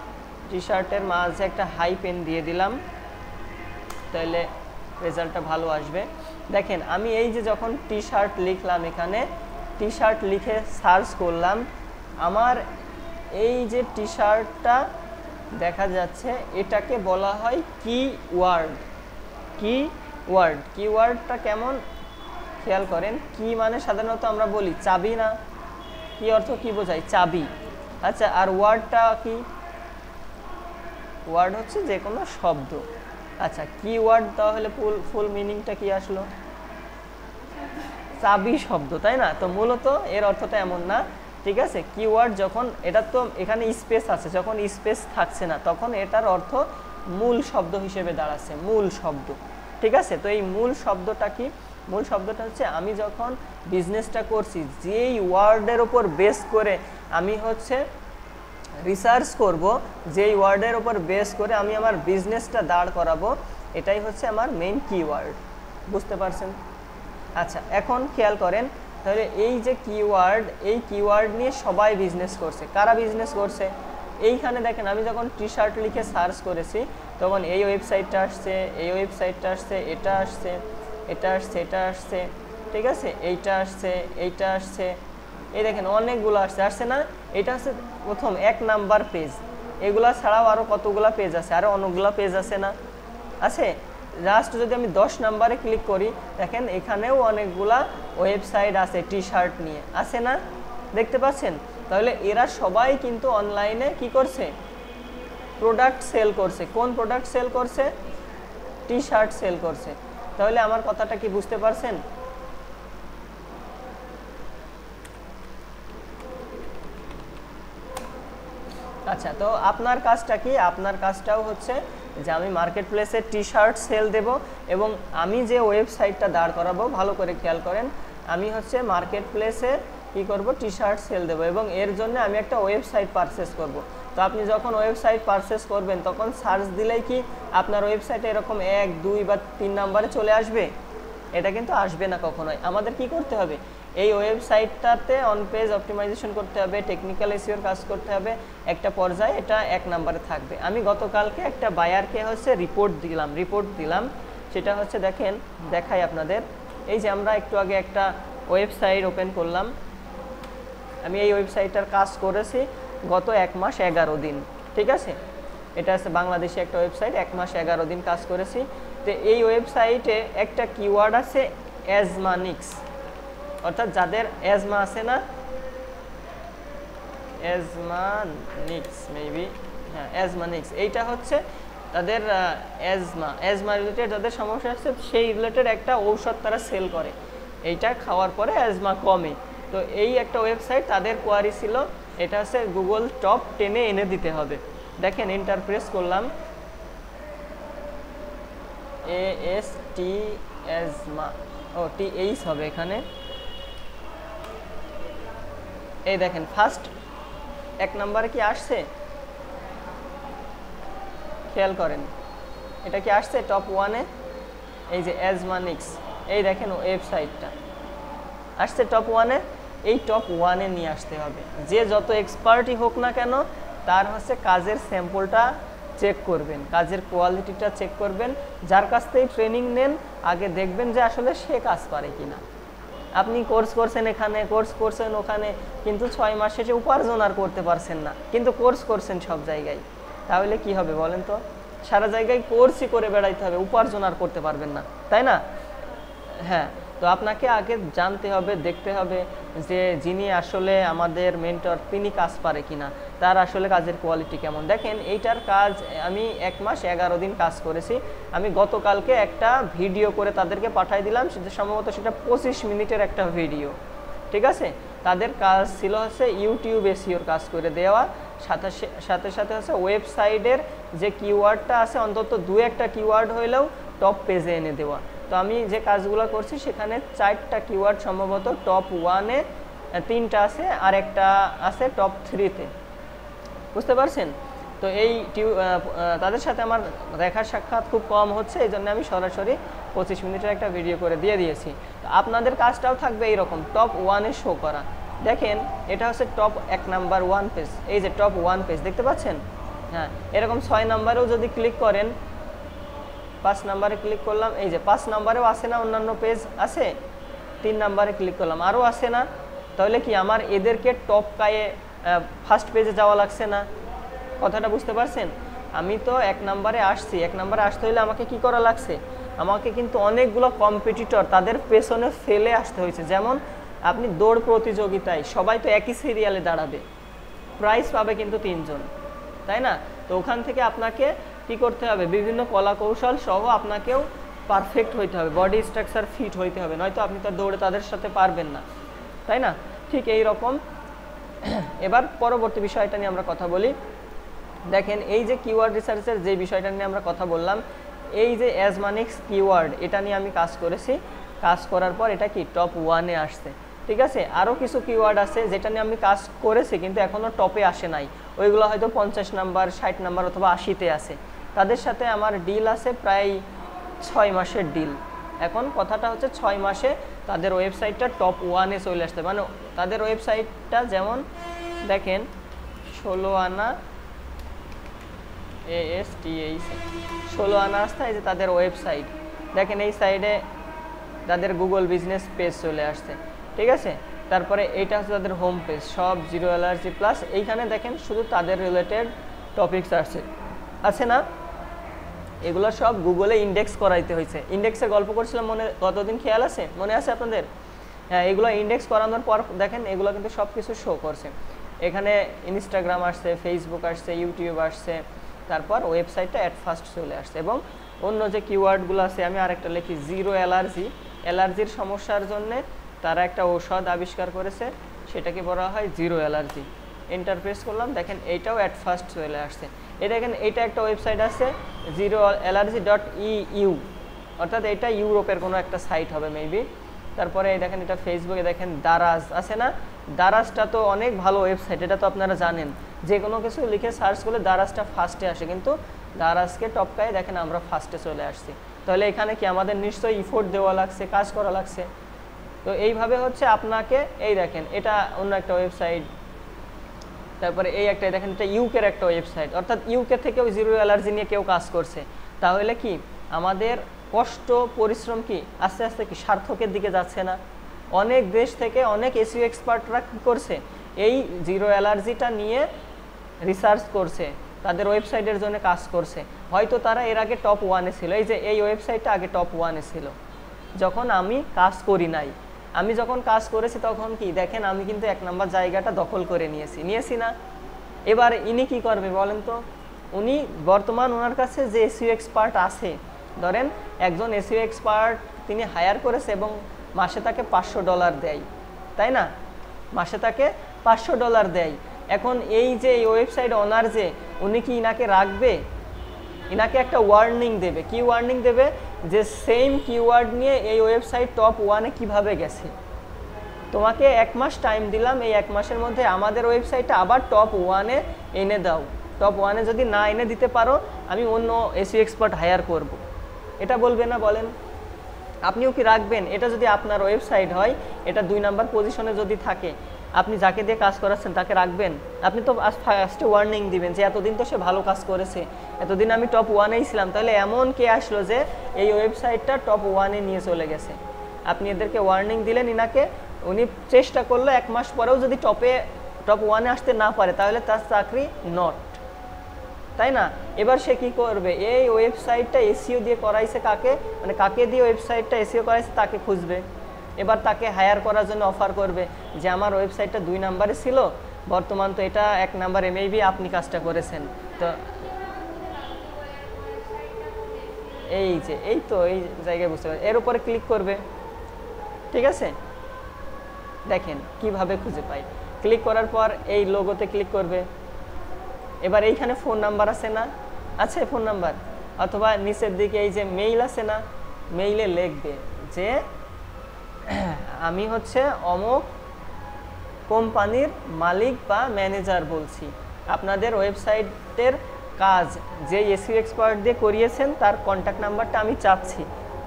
টি শার্টের মাঝে একটা হাই পেন দিয়ে দিলাম, তাহলে রেজাল্টটা ভালো আসবে। দেখেন আমি এই যে যখন টি শার্ট লিখলাম, এখানে টি শার্ট লিখে সার্চ করলাম, আমার এই যে টি শার্টটা দেখা যাচ্ছে এটাকে বলা হয় কিওয়ার্ড। কিওয়ার্ড, কিওয়ার্ডটা কেমন খেয়াল করেন, কি মানে সাধারণত আমরা বলি চাবি না, কি অর্থ কি বোঝায়, চাবি। আচ্ছা, আর ওয়ার্ডটা কি, ওয়ার্ড হচ্ছে যে কোনো শব্দ। আচ্ছা, কিওয়ার্ড তাহলে ফুল মিনিংটা কি আসলো, চাবি শব্দ, তাই না। তো মূলত এর অর্থটা এমন না, ঠিক আছে। কিওয়ার্ড যখন এটা তো এখানে স্পেস আছে, যখন স্পেস থাকছে না তখন এটার অর্থ মূল শব্দ হিসেবে দাঁড়াচ্ছে, মূল শব্দ, ঠিক আছে। তো এই মূল শব্দটা কি, মূল শব্দটা হচ্ছে আমি যখন বিজনেসটা করছি যেই ওয়ার্ডের ওপর বেস করে আমি হচ্ছে রিসার্চ করব, যেই ওয়ার্ডের ওপর বেস করে আমি আমার বিজনেসটা দাঁড় করাবো, এটাই হচ্ছে আমার মেইন কিওয়ার্ড, বুঝতে পারছেন। আচ্ছা, এখন খেয়াল করেন তাহলে এই যে কিওয়ার্ড, এই কিওয়ার্ড নিয়ে সবাই বিজনেস করছে, কারা বিজনেস করছে, এইখানে দেখেন আমি যখন টি শার্ট লিখে সার্চ করেছি তখন এই ওয়েবসাইটটা আসছে, এই ওয়েবসাইটটা আসছে, এটা আসছে, এটা আসছে, এটা আসছে, ঠিক আছে, এইটা আসছে, এইটা আসছে, এই দেখেন অনেকগুলো আসছে, আসছে না। এটা হচ্ছে প্রথম 1 নাম্বার পেজ, এগুলা ছাড়াও আরও কতগুলা পেজ আছে, আরও অনেকগুলো পেজ আছে না, আছে। জাস্ট যদি আমি 10 নাম্বারে ক্লিক করি দেখেন এখানেও অনেকগুলা ওয়েবসাইট আছে টি শার্ট নিয়ে, আছে না, দেখতে পাচ্ছেন। তাহলে এরা সবাই কিন্তু অনলাইনে কি করছে, প্রোডাক্ট সেল করছে। কোন প্রোডাক্ট সেল করছে? টি শার্ট সেল করছে। তাহলে আমার কথাটা কি বুঝতে পারছেন? আচ্ছা, তো আপনার কাজটা কি? আপনার কাজটাও হচ্ছে যে আমি মার্কেট প্লেসে টি শার্ট সেল দেব এবং আমি যে ওয়েবসাইটটা দাঁড় করাবো, ভালো করে খেয়াল করেন, আমি হচ্ছে মার্কেট প্লেসে কী করব? টি শার্ট সেল দেবো এবং এর জন্য আমি একটা ওয়েবসাইট পারচেস করব। তো আপনি যখন ওয়েবসাইট পারচেস করবেন তখন সার্চ দিলেই কি আপনার ওয়েবসাইটে এরকম 1, 2 বা 3 নাম্বারে চলে আসবে? এটা কিন্তু আসবে না কখনোই। আমাদের কি করতে হবে? এই ওয়েবসাইটটাতে অন পেজ অপটিমাইজেশন করতে হবে, টেকনিক্যাল এসইওর কাজ করতে হবে, একটা পর্যায়ে এটা 1 নম্বরে থাকবে। আমি গতকালকে একটা বায়ারকে হচ্ছে রিপোর্ট দিলাম, সেটা হচ্ছে দেখেন, দেখাই আপনাদের। এই যে আমরা একটু আগে একটা ওয়েবসাইট ওপেন করলাম, আমি এই ওয়েবসাইটটার কাজ করেছি গত 1 মাস 11 দিন, ঠিক আছে? এটা আছে বাংলাদেশে একটা ওয়েবসাইট, 1 মাস 11 দিন কাজ করেছি। তো এই ওয়েবসাইটে একটা কিওয়ার্ড আছে অ্যাজমানিক্স, অর্থাৎ যাদের অ্যাজমা আছে না, অ্যাজমানিক্স মেবি, হ্যাঁ অ্যাজমানিক্স, এইটা হচ্ছে তাদের অ্যাজমা রিলেটেড যাদের সমস্যা আছে সেই রিলেটেড একটা ঔষধ তারা সেল করে, এইটা খাওয়ার পরে অ্যাজমা কমে। তো এই একটা ওয়েবসাইট, তাদের কোয়ারি ছিল এটা হচ্ছে গুগল টপ 10-এ এনে দিতে হবে। দেখেন এন্টার প্রেস করলাম, AST অ্যাজমা, ও TH হবে এখানে। এই দেখেন ফার্স্ট 1 নম্বরে কি আসছে? খেয়াল করেন, এটা কি আসছে টপ 1-এ? এই যে অ্যাজমানিক্স, এই দেখেন ওয়েবসাইটটা আসছে টপ 1-এ। এই টপ 1-এ নিয়ে আসতে হবে। যে যত এক্সপার্টই হোক না কেন, তার হচ্ছে কাজের স্যাম্পলটা চেক করবেন, কাজের কোয়ালিটিটা চেক করবেন। যার কাছ থেকে ট্রেনিং নেন, আগে দেখবেন যে আসলে সে কাজ পারে কিনা। আপনি কোর্স করছেন এখানে, কোর্স করছেন ওখানে, কিন্তু 6 মাস শেষে উপার্জন আর করতে পারছেন না, কিন্তু কোর্স করছেন সব জায়গায়, তাহলে কি হবে বলেন তো? সারা জায়গায় কোর্সই করে বেড়াইতে হবে, উপার্জন আর করতে পারবেন না, তাই না? হ্যাঁ, তো আপনাকে আগে জানতে হবে, দেখতে হবে যে যিনি আসলে আমাদের মেন্টর তিনি কাজ পারে কিনা, তার আসলে কাজের কোয়ালিটি কেমন। দেখেন এইটার কাজ আমি 1 মাস 11 দিন কাজ করেছি। আমি গতকালকে একটা ভিডিও করে তাদেরকে পাঠিয়ে দিলাম, সেটা সম্ভবত সেটা 25 মিনিটের একটা ভিডিও, ঠিক আছে? তাদের কাজ ছিল হচ্ছে ইউটিউব এসইওর কাজ করে দেওয়া, সাথে সাথে হচ্ছে ওয়েবসাইটের যে কিওয়ার্ডটা আছে অন্তত 2-1টা কিওয়ার্ড হইলেও টপ পেজে এনে দেওয়া। তো আমি যে কাজগুলো করছি সেখানে 4টা কিওয়ার্ড সম্ভবত টপ 1-এ, 3টা আছে আর একটা আছে টপ 3-তে, বুঝতে পারছেন? তো এই তাদের সাথে আমার দেখা সাক্ষাৎ খুব কম হচ্ছে, এই জন্য আমি সরাসরি 25 মিনিটের একটা ভিডিও করে দিয়ে দিয়েছি। তো আপনাদের কাজটাও থাকবে এইরকম টপ 1-এ শো করা। দেখেন এটা হচ্ছে টপ 1 নাম্বার 1 পেজ, এই যে টপ 1 পেজ দেখতে পাচ্ছেন? হ্যাঁ, এরকম 6 নাম্বারেও যদি ক্লিক করেন, 5 নাম্বারে ক্লিক করলাম, এই যে 5 নাম্বারেও আসে না, অন্যান্য পেজ আছে। 3 নাম্বারে ক্লিক করলাম, আরও আসে না। তাহলে কি আমার এদেরকে টপ কায়ে ফার্স্ট পেজে যাওয়া লাগছে না? কথাটা বুঝতে পারছেন? আমি তো 1 নাম্বারে আসছি, 1 নাম্বারে আসতে হলে আমাকে কি করা লাগছে? আমাকে কিন্তু অনেকগুলো কম্পিটিটর তাদের পেছনে ফেলে আসতে হয়েছে। যেমন আপনি দৌড় প্রতিযোগিতায় সবাই তো একই সিরিয়ালে দাঁড়াবে, প্রাইজ পাবে কিন্তু 3 জন, তাই না? তো ওখান থেকে আপনাকে কি করতে হবে? বিভিন্ন কলা কৌশল সহ আপনাকেও পারফেক্ট হইতে হবে, বডি স্ট্রাকচার ফিট হইতে হবে, নয়তো আপনি তো দৌড়ে তাদের সাথে পারবেন না, তাই না? ঠিক এই রকম। এবার পরবর্তী বিষয়টা নিয়ে আমরা কথা বলি। দেখেন এই যে কিওয়ার্ড রিসার্চের যে বিষয়টা নিয়ে আমরা কথা বললাম, এই যে অ্যাজমানিক্স কিওয়ার্ড, এটা নিয়ে আমি কাজ করেছি। কাজ করার পর এটা কি টপ 1-এ আসছে, ঠিক আছে? আরও কিছু কিওয়ার্ড আছে যেটা নিয়ে আমি কাজ করেছি কিন্তু এখনও টপে আসে নাই, ওইগুলো হয়তো 50 নাম্বার, 60 নাম্বার অথবা 80-তে আছে। তাদের সাথে আমার ডিল আছে প্রায় 6 মাসের ডিল। এখন কথাটা হচ্ছে 6 মাসে তাদের ওয়েবসাইটটা টপ 1-এ চলে আসতে, মানে তাদের ওয়েবসাইটটা যেমন দেখেন 16 আনা ASTH 16 আনা আসতে, এই যে তাদের ওয়েবসাইট দেখেন, এই সাইডে তাদের গুগল বিজনেস পেজ চলে আসছে, ঠিক আছে? তারপরে এইটা হচ্ছে তাদের হোম পেজ, সব জিরো অ্যালার্জি প্লাস, এইখানে দেখেন শুধু তাদের রিলেটেড টপিকস আছে না? এগুলো সব গুগলে ইন্ডেক্স করাইতে হয়েছে। ইন্ডেক্সের গল্প করছিলাম মনে, কতদিন খেয়াল আছে? মনে আছে আপনাদের? হ্যাঁ, এগুলো ইন্ডেক্স করানোর পর দেখেন এগুলো কিন্তু সব কিছু শো করছে। এখানে ইনস্টাগ্রাম আসছে, ফেসবুক আসছে, ইউটিউব আসছে, তারপর ওয়েবসাইটটা অ্যাট ফার্স্ট চলে আসছে। এবং অন্য যে কিওয়ার্ডগুলো আছে আমি আরেকটা লিখি, জিরো অ্যালার্জি। অ্যালার্জির সমস্যার জন্য তারা একটা ঔষধ আবিষ্কার করেছে, সেটাকে বলা হয় জিরো অ্যালার্জি। এন্টার প্রেস করলাম, দেখেন এইটাও অ্যাট ফার্স্ট চলে আসছে। এই দেখেন এইটা একটা ওয়েবসাইট আছে zeroallergy.eu, অর্থাৎ এটা ইউরোপের কোনো একটা সাইট হবে মেবি। তারপরে এই দেখেন এটা ফেসবুকে দেখেন দারাজ আছে না, দারাজটা তো অনেক ভালো ওয়েবসাইট, এটা তো আপনারা জানেন। যে কোনো কিছু লিখে সার্চ করলে দারাজটা ফার্স্টে আসে, কিন্তু দারাজকে টপকায় দেখেন আমরা ফার্স্টে চলে আসছি। তাহলে এখানে কি আমাদের নিশ্চয়ই ইফোর্ট দেওয়া লাগছে, কাজ করা লাগছে। তো এইভাবে হচ্ছে আপনাকে, এই দেখেন এটা অন্য একটা ওয়েবসাইট, তারপরে এই একটা দেখেন এটা ইউকের একটা ওয়েবসাইট, অর্থাৎ ইউকে থেকেও জিরো অ্যালার্জি নিয়ে কেউ কাজ করছে। তাহলে কি আমাদের কষ্ট পরিশ্রম কি আস্তে আস্তে কি সার্থকের দিকে যাচ্ছে না? অনেক দেশ থেকে অনেক এসইও এক্সপার্টরা কী করছে, এই জিরো অ্যালার্জিটা নিয়ে রিসার্চ করছে, তাদের ওয়েবসাইটের জন্য কাজ করছে। হয়তো তারা এর আগে টপ 1-এ ছিল, এই যে এই ওয়েবসাইটটা আগে টপ 1-এ ছিল যখন আমি কাজ করি নাই। আমি যখন কাজ করেছি তখন কি দেখেন আমি কিন্তু 1 নম্বর জায়গাটা দখল করে নিয়েছি না? এবার ইনি কি করবে বলেন তো? উনি বর্তমান ওনার কাছে যে এসইও এক্সপার্ট আছে, ধরেন একজন এসইও এক্সপার্ট তিনি হায়ার করেছে এবং মাসে তাকে $500 দেয়, তাই না? মাসে তাকে $500 দেয়। এখন এই যে এই ওয়েবসাইট ওনার যে, উনি কি ইনাকে রাখবে? ইনাকে একটা ওয়ার্নিং দেবে। কি ওয়ার্নিং দেবে? যে সেম কিওয়ার্ড নিয়ে এই ওয়েবসাইট টপ 1-এ কীভাবে গেছে। তোমাকে 1 মাস টাইম দিলাম, এই 1 মাসের মধ্যে আমাদের ওয়েবসাইটটা আবার টপ 1-এ এনে দাও। টপ 1-এ যদি না এনে দিতে পারো, আমি অন্য এসইও এক্সপার্ট হায়ার করব। এটা বলবে না বলেন? আপনিও কি রাখবেন? এটা যদি আপনার ওয়েবসাইট হয়, এটা 2 নাম্বার পজিশনে যদি থাকে, আপনি যাকে দিয়ে কাজ করাচ্ছেন তাকে রাখবেন? আপনি তো ফার্স্টে ওয়ার্নিং দিবেন যে এতদিন তো সে ভালো কাজ করেছে, এতদিন আমি টপ 1-এই ছিলাম, তাহলে এমন কে আসলো যে এই ওয়েবসাইটটা টপ 1-এ নিয়ে চলে গেছে। আপনি এদেরকে ওয়ার্নিং দিলেন, ইনাকে উনি চেষ্টা করলো, 1 মাস পরেও যদি টপ 1-এ আসতে না পারে তাহলে তার চাকরি নট, তাই না? এবার সে কি করবে? এই ওয়েবসাইটটা এসইও দিয়ে করাইছে কাকে, মানে কাকে দিয়ে ওয়েবসাইটটা এসইও করাইছে তাকে খুঁজবে। এবার তাকে হায়ার করার জন্য অফার করবে যে আমার ওয়েবসাইটটা 2 নাম্বারে ছিল, বর্তমান তো এটা 1 নাম্বারে, মেবি আপনি কাজটা করেছেন। তো এই যে এই জায়গায় বুঝতে পারছেন, এর উপরে ক্লিক করবে, ঠিক আছে? দেখেন কিভাবে খুঁজে পাই। ক্লিক করার পর এই লোগোতে ক্লিক করবে। এবার এইখানে ফোন নাম্বার আছে না? আছে ফোন নাম্বার, অথবা নিচের দিকে এই যে মেইল আছে না? মেইলে লিখবে যে আমি হচ্ছে অমুক কোম্পানির মালিক বা ম্যানেজার বলছি, আপনাদের ওয়েবসাইটের কাজ যে এসইও এক্সপার্ট দিয়ে করিয়েছেন তার কন্ট্যাক্ট নাম্বারটা আমি চাচ্ছি,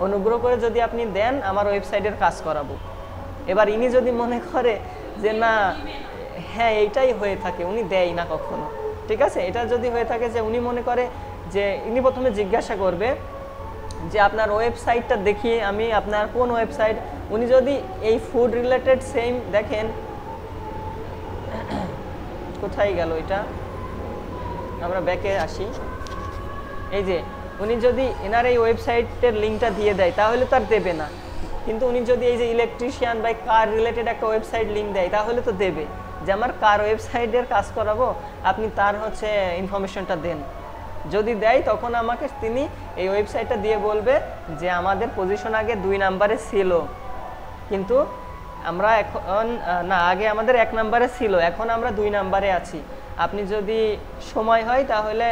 অনুগ্রহ করে যদি আপনি দেন আমার ওয়েবসাইটের কাজ করাবো। এবার ইনি যদি মনে করে যে না, হ্যাঁ এইটাই হয়ে থাকে, উনি দেয় না কখনো, ঠিক আছে? এটা যদি হয়ে থাকে যে উনি মনে করে যে, ইনি প্রথমে জিজ্ঞাসা করবে যে আপনার ওয়েবসাইটটা দেখিয়ে আমি আপনার কোন ওয়েবসাইট। উনি যদি এই ফুড রিলেটেড সেম, দেখেন কোথায় গেল এটা, আমরা ব্যাকে আসি। এই যে উনি যদি এনার এই ওয়েবসাইটের লিঙ্কটা দিয়ে দেয় তাহলে তার দেবে না, কিন্তু উনি যদি এই যে ইলেকট্রিশিয়ান বা কার রিলেটেড একটা ওয়েবসাইট লিঙ্ক দেয় তাহলে তো দেবে, যে আমার কার ওয়েবসাইটের কাজ করাবো, আপনি তার হচ্ছে ইনফরমেশনটা দেন। যদি দেয় তখন আমাকে তিনি এই ওয়েবসাইটটা দিয়ে বলবে যে আমাদের পজিশন আগে 2 নাম্বারে ছিল, কিন্তু আমরা এখন না, আগে আমাদের 1 নাম্বারে ছিল, এখন আমরা 2 নাম্বারে আছি, আপনি যদি সময় হয় তাহলে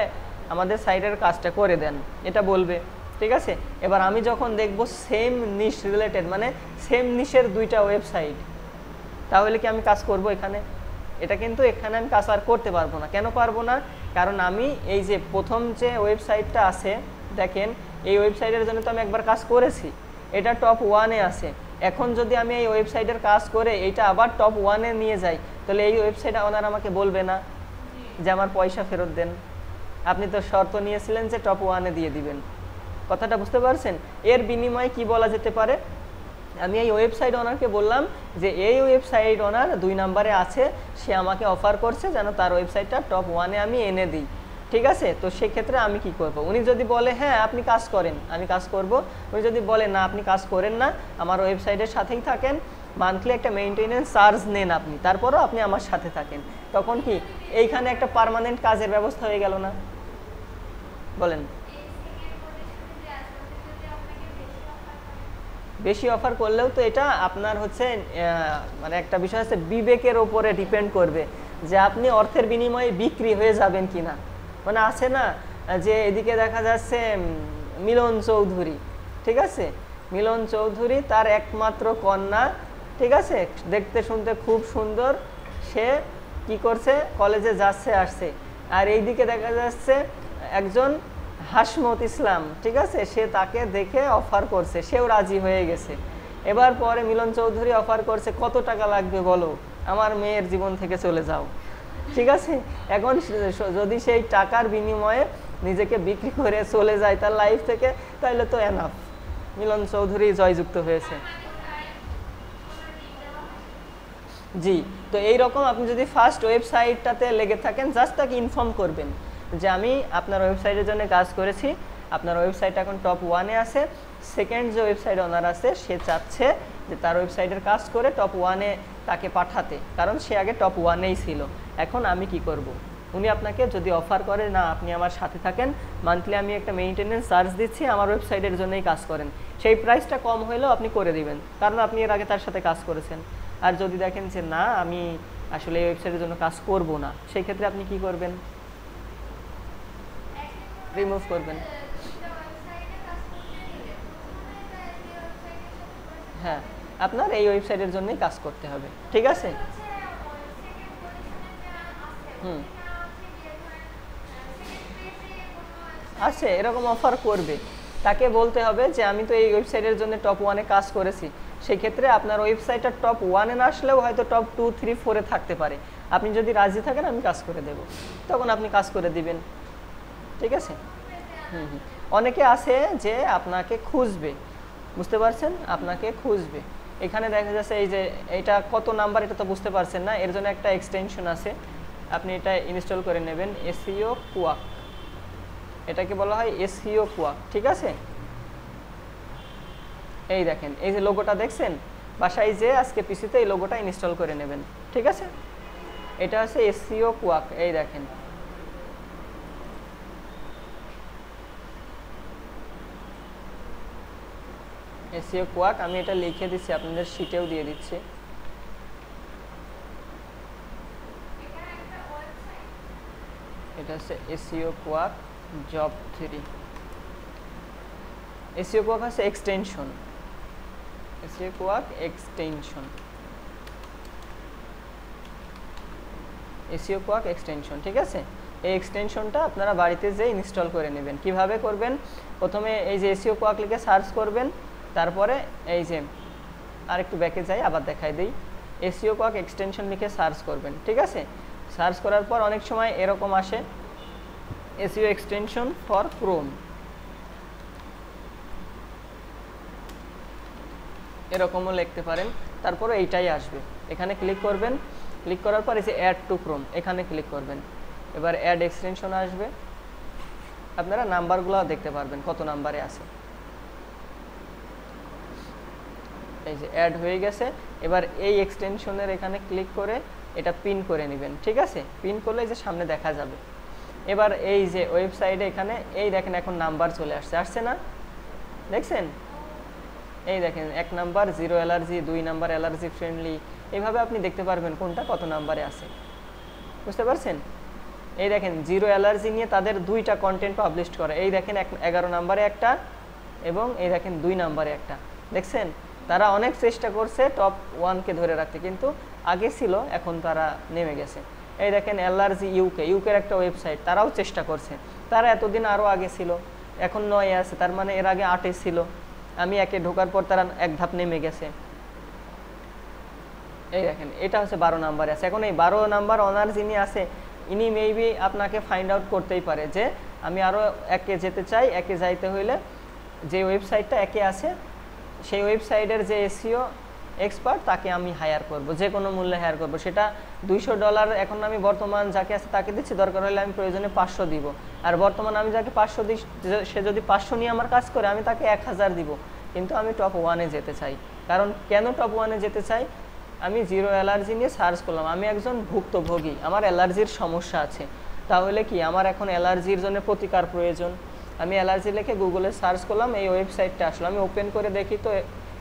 আমাদের সাইটের কাজটা করে দেন, এটা বলবে, ঠিক আছে? এবার আমি যখন দেখব সেম নিশ রিলেটেড, মানে সেম নিশের 2টা ওয়েবসাইট, তাহলে কি আমি কাজ করব এখানে? এটা কিন্তু এখানে আমি কাজ আর করতে পারবো না। কেন পারবো না? কারণ আমি এই যে প্রথম যে ওয়েবসাইটটা আছে, দেখেন এই ওয়েবসাইটের জন্য তো আমি একবার কাজ করেছি, এটা টপ 1-এ আছে। এখন যদি আমি এই ওয়েবসাইটের কাজ করে এইটা আবার টপ 1-এ নিয়ে যাই, তাহলে এই ওয়েবসাইট ওনার আমাকে বলবে না যে আমার পয়সা ফেরত দেন, আপনি তো শর্ত নিয়েছিলেন যে টপ 1-এ দিয়ে দিবেন। কথাটা বুঝতে পারছেন? এর বিনিময়ে কি বলা যেতে পারে, আমি এই ওয়েবসাইট ওনারকে বললাম যে এই ওয়েবসাইট ওনার 2 নাম্বারে আছে, সে আমাকে অফার করছে যেন তার ওয়েবসাইটটা টপ 1-এ আমি এনে দিই, ঠিক আছে? তো সেক্ষেত্রে আমি কি করব? উনি যদি বলে হ্যাঁ আপনি কাজ করেন, আমি কাজ করব। উনি যদি বলে না আপনি কাজ করেন না, আমার ওয়েবসাইটের সাথেই থাকেন, মান্থলি একটা মেইনটেনেন্স চার্জ নেন আপনি, তারপরও আপনি আমার সাথে থাকেন, তখন কি এইখানে একটা পার্মানেন্ট কাজের ব্যবস্থা হয়ে গেল না? বলেন। বেশি অফার করলেও তো এটা আপনার হচ্ছে মানে একটা বিষয় আছে, বিবেকের ওপরে ডিপেন্ড করবে যে আপনি অর্থের বিনিময়ে বিক্রি হয়ে যাবেন কিনা। মানে আছে না যে এদিকে দেখা যাচ্ছে মিলন চৌধুরী, ঠিক আছে, মিলন চৌধুরী তার একমাত্র কন্যা, ঠিক আছে, দেখতে শুনতে খুব সুন্দর, সে কি করছে, কলেজে যাচ্ছে আসছে। আর এইদিকে দেখা যাচ্ছে একজন হাসমত ইসলাম, ঠিক আছে, সে তাকে দেখে অফার করছে, সেও রাজি হয়ে গেছে। এবার পরে মিলন চৌধুরী অফার করছে, কত টাকা লাগবে বলো, আমার মেয়ের জীবন থেকে চলে যাও, ঠিক আছে। এখন যদি সেই টাকার বিনিময়ে নিজেকে বিক্রি করে চলে যায় তার লাইফ থেকে, তাহলে তো এনাফ, মিলন চৌধুরী জয়যুক্ত হয়েছে। জি, তো এইরকম আপনি যদি ফার্স্ট ওয়েবসাইটটাতে লেগে থাকেন, জাস্ট তাকে ইনফর্ম করবেন যে আমি আপনার ওয়েবসাইটের জন্য কাজ করেছি, আপনার ওয়েবসাইট এখন টপ 1-এ আছে। সেকেন্ড যে ওয়েবসাইট ওনার আছে, সে চাচ্ছে যে তার ওয়েবসাইটের কাজ করে টপ 1-এ তাকে পাঠাতে, কারণ সে আগে টপ 1-এই ছিল। এখন আমি কি করব, উনি আপনাকে যদি অফার করে, না আপনি আমার সাথে থাকেন, মান্থলি আমি একটা মেইনটেনেন্স চার্জ দিচ্ছি, আমার ওয়েবসাইটের জন্যই কাজ করেন, সেই প্রাইসটা কম হলেও আপনি করে দিবেন, কারণ আপনি এর আগে তার সাথে কাজ করেছেন। আর যদি দেখেন যে না আমি আসলে এই ওয়েবসাইটের জন্য কাজ করব না, সেই ক্ষেত্রে আপনি কি করবেন, রিমুভ করবেন। হ্যাঁ, আপনার এই ওয়েবসাইটের জন্যই কাজ করতে হবে, ঠিক আছে। হুম, আছে এরকম অফার করবে, তাকে বলতে হবে যে আমি তো এই ওয়েবসাইটের জন্য টপ 1-এ কাজ করেছি, সেই ক্ষেত্রে আপনার ওয়েবসাইটটা টপ 1-এ না আসলেও হয়তো টপ 2, 3, 4-এ থাকতে পারে, আপনি যদি রাজি থাকেন আমি কাজ করে দেব, তখন আপনি কাজ করে দিবেন, ঠিক আছে। হুম হুম, অনেকে আছে যে আপনাকে খুঁজবে, বুঝতে পারছেন, আপনাকে খুঁজবে। এখানে দেখা যাচ্ছে এই যে এটা কত নাম্বার, এটা তো বুঝতে পারছেন না, এর জন্য একটা এক্সটেনশন আছে, আপনি এটা ইনস্টল করে নেবেন, এসইও কুয়াক, এটাকে বলা হয় এসইও কুয়াক, ঠিক আছে। এই দেখেন এই যে লোগোটা দেখছেন, বাসায় যে আজকে পিসিতে এই লোগোটা ইনস্টল করে নেবেন, ঠিক আছে। এটা হচ্ছে এসইও কুয়াক, এই দেখেন। এসইও কুয়াক, আমি এটা লিখে দিচ্ছি, আপনাদের শিটেও দিয়ে দিচ্ছি। এটা হচ্ছে SEO Quake job 3। SEO Quake হচ্ছে extension, SEO Quake extension, SEO Quake extension, ঠিক আছে। এই এক্সটেনশনটা আপনারা বাড়িতে যেয়ে ইনস্টল করে নেবেন। কিভাবে করবেন, প্রথমে এই যে এসইও কুয়াক লিখে সার্চ করবেন, তারপরে এই যে আরেকটু ব্যাকে যাই আবার দেখাই দিই, এসইও কুয়াক এক্সটেনশন লিখে সার্চ করবেন, ঠিক আছে। সার্চ করার পর অনেক সময় এরকম আসে, এসইও এক্সটেনশন ফর ক্রোম, এরকমও লিখতে পারেন, তারপরে এইটাই আসবে, এখানে ক্লিক করবেন, ক্লিক করার পর এই যে অ্যাড টু ক্রোম, এখানে ক্লিক করবেন, এবার অ্যাড এক্সটেনশন আসবে, আপনারা নাম্বারগুলো দেখতে পারবেন কত নাম্বারে আছে, এই যে অ্যাড হয়ে গেছে। এবার এই এক্সটেনশনের এখানে ক্লিক করে এটা পিন করে নেবেন, ঠিক আছে। পিন করলে যে সামনে দেখা যাবে। এবার এই যে ওয়েবসাইটে এখানে এই দেখেন এখন নাম্বার চলে আসছে, আসছে না, দেখছেন, এই দেখেন 1 number 0 allergy, 2 number allergy friendly, এইভাবে আপনি দেখতে পারবেন কোনটা কত নাম্বারে আছে, বুঝতে পারছেন। এই দেখেন 0 অ্যালার্জি নিয়ে তাদের 2টা কন্টেন্ট পাবলিশ করে, এই দেখেন 11 নাম্বারে একটা এবং এই দেখেন 2 নাম্বারে একটা, দেখছেন। তারা অনেক চেষ্টা করছে টপ 1-কে ধরে রাখতে, কিন্তু আগে ছিল, এখন তারা নেমে গেছে। এই দেখেন অ্যালার্জি ইউকে, ইউকের একটা ওয়েবসাইট, তারাও চেষ্টা করছে, তারা এতদিন আরও আগে ছিল, এখন 9-এ আছে, তার মানে এর আগে 8-এ ছিল, আমি 1-এ ঢোকার পর তারা এক ধাপ নেমে গেছে। এই দেখেন এটা হচ্ছে 12 নাম্বারে আছে। এখন এই 12 নাম্বার অনার যিনি আছে, ইনি মেবি আপনাকে ফাইন্ড আউট করতেই পারে যে আমি আরও 1-এ যেতে চাই, 1-এ যাইতে হইলে যে ওয়েবসাইটটা 1-এ আছে সেই ওয়েবসাইটের যে এসইও এক্সপার্ট তাকে আমি হায়ার করব, যে কোনো মূল্যে হায়ার করব, সেটা $200 এখন আমি বর্তমান যাকে আছে তাকে দিচ্ছি, দরকার হলে আমি প্রয়োজনে 500 দিব, আর বর্তমান আমি যাকে 500 দিই সে যদি 500 নিয়ে আমার কাজ করে আমি তাকে 1000 দিব, কিন্তু আমি টপ 1-এ যেতে চাই। কারণ কেন টপ 1-এ যেতে চাই, আমি 0 অ্যালার্জি নিয়ে সার্চ করলাম, আমি একজন ভুক্তভোগী, আমার অ্যালার্জির সমস্যা আছে, তাহলে কি আমার এখন অ্যালার্জির জন্য প্রতিকার প্রয়োজন। আমি অ্যালার্জি লিখে গুগলে সার্চ করলাম, এই ওয়েবসাইটটা আসলো, আমি ওপেন করে দেখি তো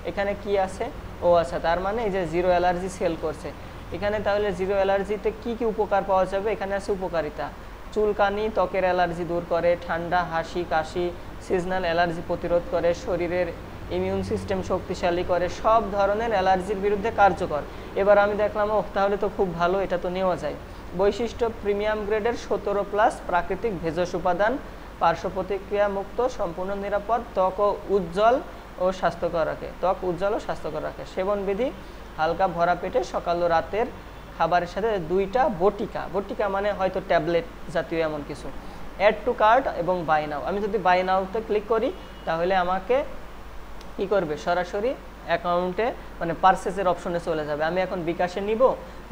এখানে কি আছে। ও আচ্ছা, তার মানে এই যে জিরো অ্যালার্জি সেল করছে এখানে। তাহলে জিরো অ্যালার্জিতে কি কি উপকার পাওয়া যাবে, এখানে আছে উপকারিতা। চুলকানি, ত্বকের অ্যালার্জি দূর করে, ঠান্ডা, হাসি, কাশি, সিজনাল অ্যালার্জি প্রতিরোধ করে, শরীরের ইমিউন সিস্টেম শক্তিশালী করে, সব ধরনের অ্যালার্জির বিরুদ্ধে কার্যকর। এবার আমি দেখলাম ও তাহলে তো খুব ভালো, এটা তো নেওয়া যায়। বৈশিষ্ট্য প্রিমিয়াম গ্রেডের 17+ প্রাকৃতিক ভেষজ উপাদান, পার্শ্ব প্রতিক্রিয়া মুক্ত, সম্পূর্ণ নিরাপদ, ত্বক উজ্জ্বল ও স্বাস্থ্যকর রাখে। সেবনবিধি হালকা ভরা পেটে সকাল ও রাতের খাবারের সাথে 2টা বটিকা মানে হয়তো ট্যাবলেট জাতীয় এমন কিছু। অ্যাড টু কার্ট এবং বাই নাও। আমি যদি বাই নাওতে ক্লিক করি তাহলে আমাকে কি করবে, সরাসরি অ্যাকাউন্টে মানে পারচেজের অপশনে চলে যাবে। আমি এখন বিকাশে নিব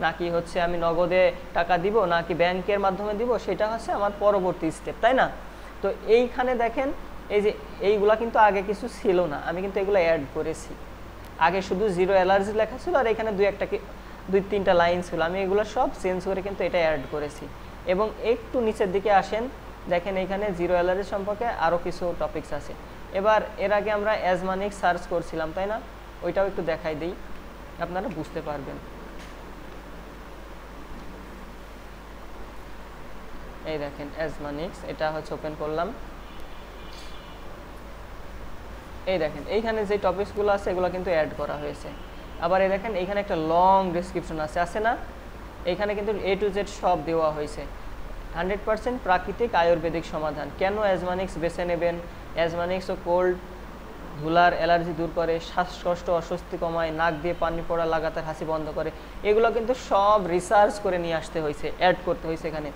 নাকি হচ্ছে আমি নগদে টাকা দিব নাকি ব্যাংকের মাধ্যমে দিব, সেটা হচ্ছে আমার পরবর্তী স্টেপ, তাই না? তো এইখানে দেখেন এই যে এইগুলা কিন্তু আগে কিছু ছিল না, আমি কিন্তু এগুলো অ্যাড করেছি। আগে শুধু জিরো অ্যালার্জি লেখা ছিল আর এখানে 2-3টা লাইন ছিল, আমি এগুলো সব চেঞ্জ করে কিন্তু এটা অ্যাড করেছি। এবং একটু নিচের দিকে আসেন, দেখেন এখানে জিরো অ্যালার্জি সম্পর্কে আরও কিছু টপিকস আছে। এবার এর আগে আমরা অ্যাজমানিক সার্চ করছিলাম, তাই না? ওইটাও একটু দেখাই দিই, আপনারা বুঝতে পারবেন। এই দেখেন অ্যাজমানিক্স, এটা হচ্ছে ওপেন করলাম। এই দেখেন এইখানে যে টপিকসগুলো আছে এগুলো কিন্তু অ্যাড করা হয়েছে। আবার এই দেখেন এইখানে একটা লং ডেসক্রিপশন আছে না? এইখানে কিন্তু A to Z সব দেওয়া হয়েছে। 100% প্রাকৃতিক আয়ুর্বেদিক সমাধান। কেন অ্যাজমানিক্স বেছে নেবেন? অ্যাজমানিক্স ও কোল্ড ধুলার অ্যালার্জি দূর করে, শ্বাসকষ্ট অস্বস্তি কমায়, নাক দিয়ে পানি পড়া, লাগাতার হাসি বন্ধ করে। এগুলো কিন্তু সব রিসার্চ করে নিয়ে আসতে হয়েছে, অ্যাড করতে হয়েছে এখানে,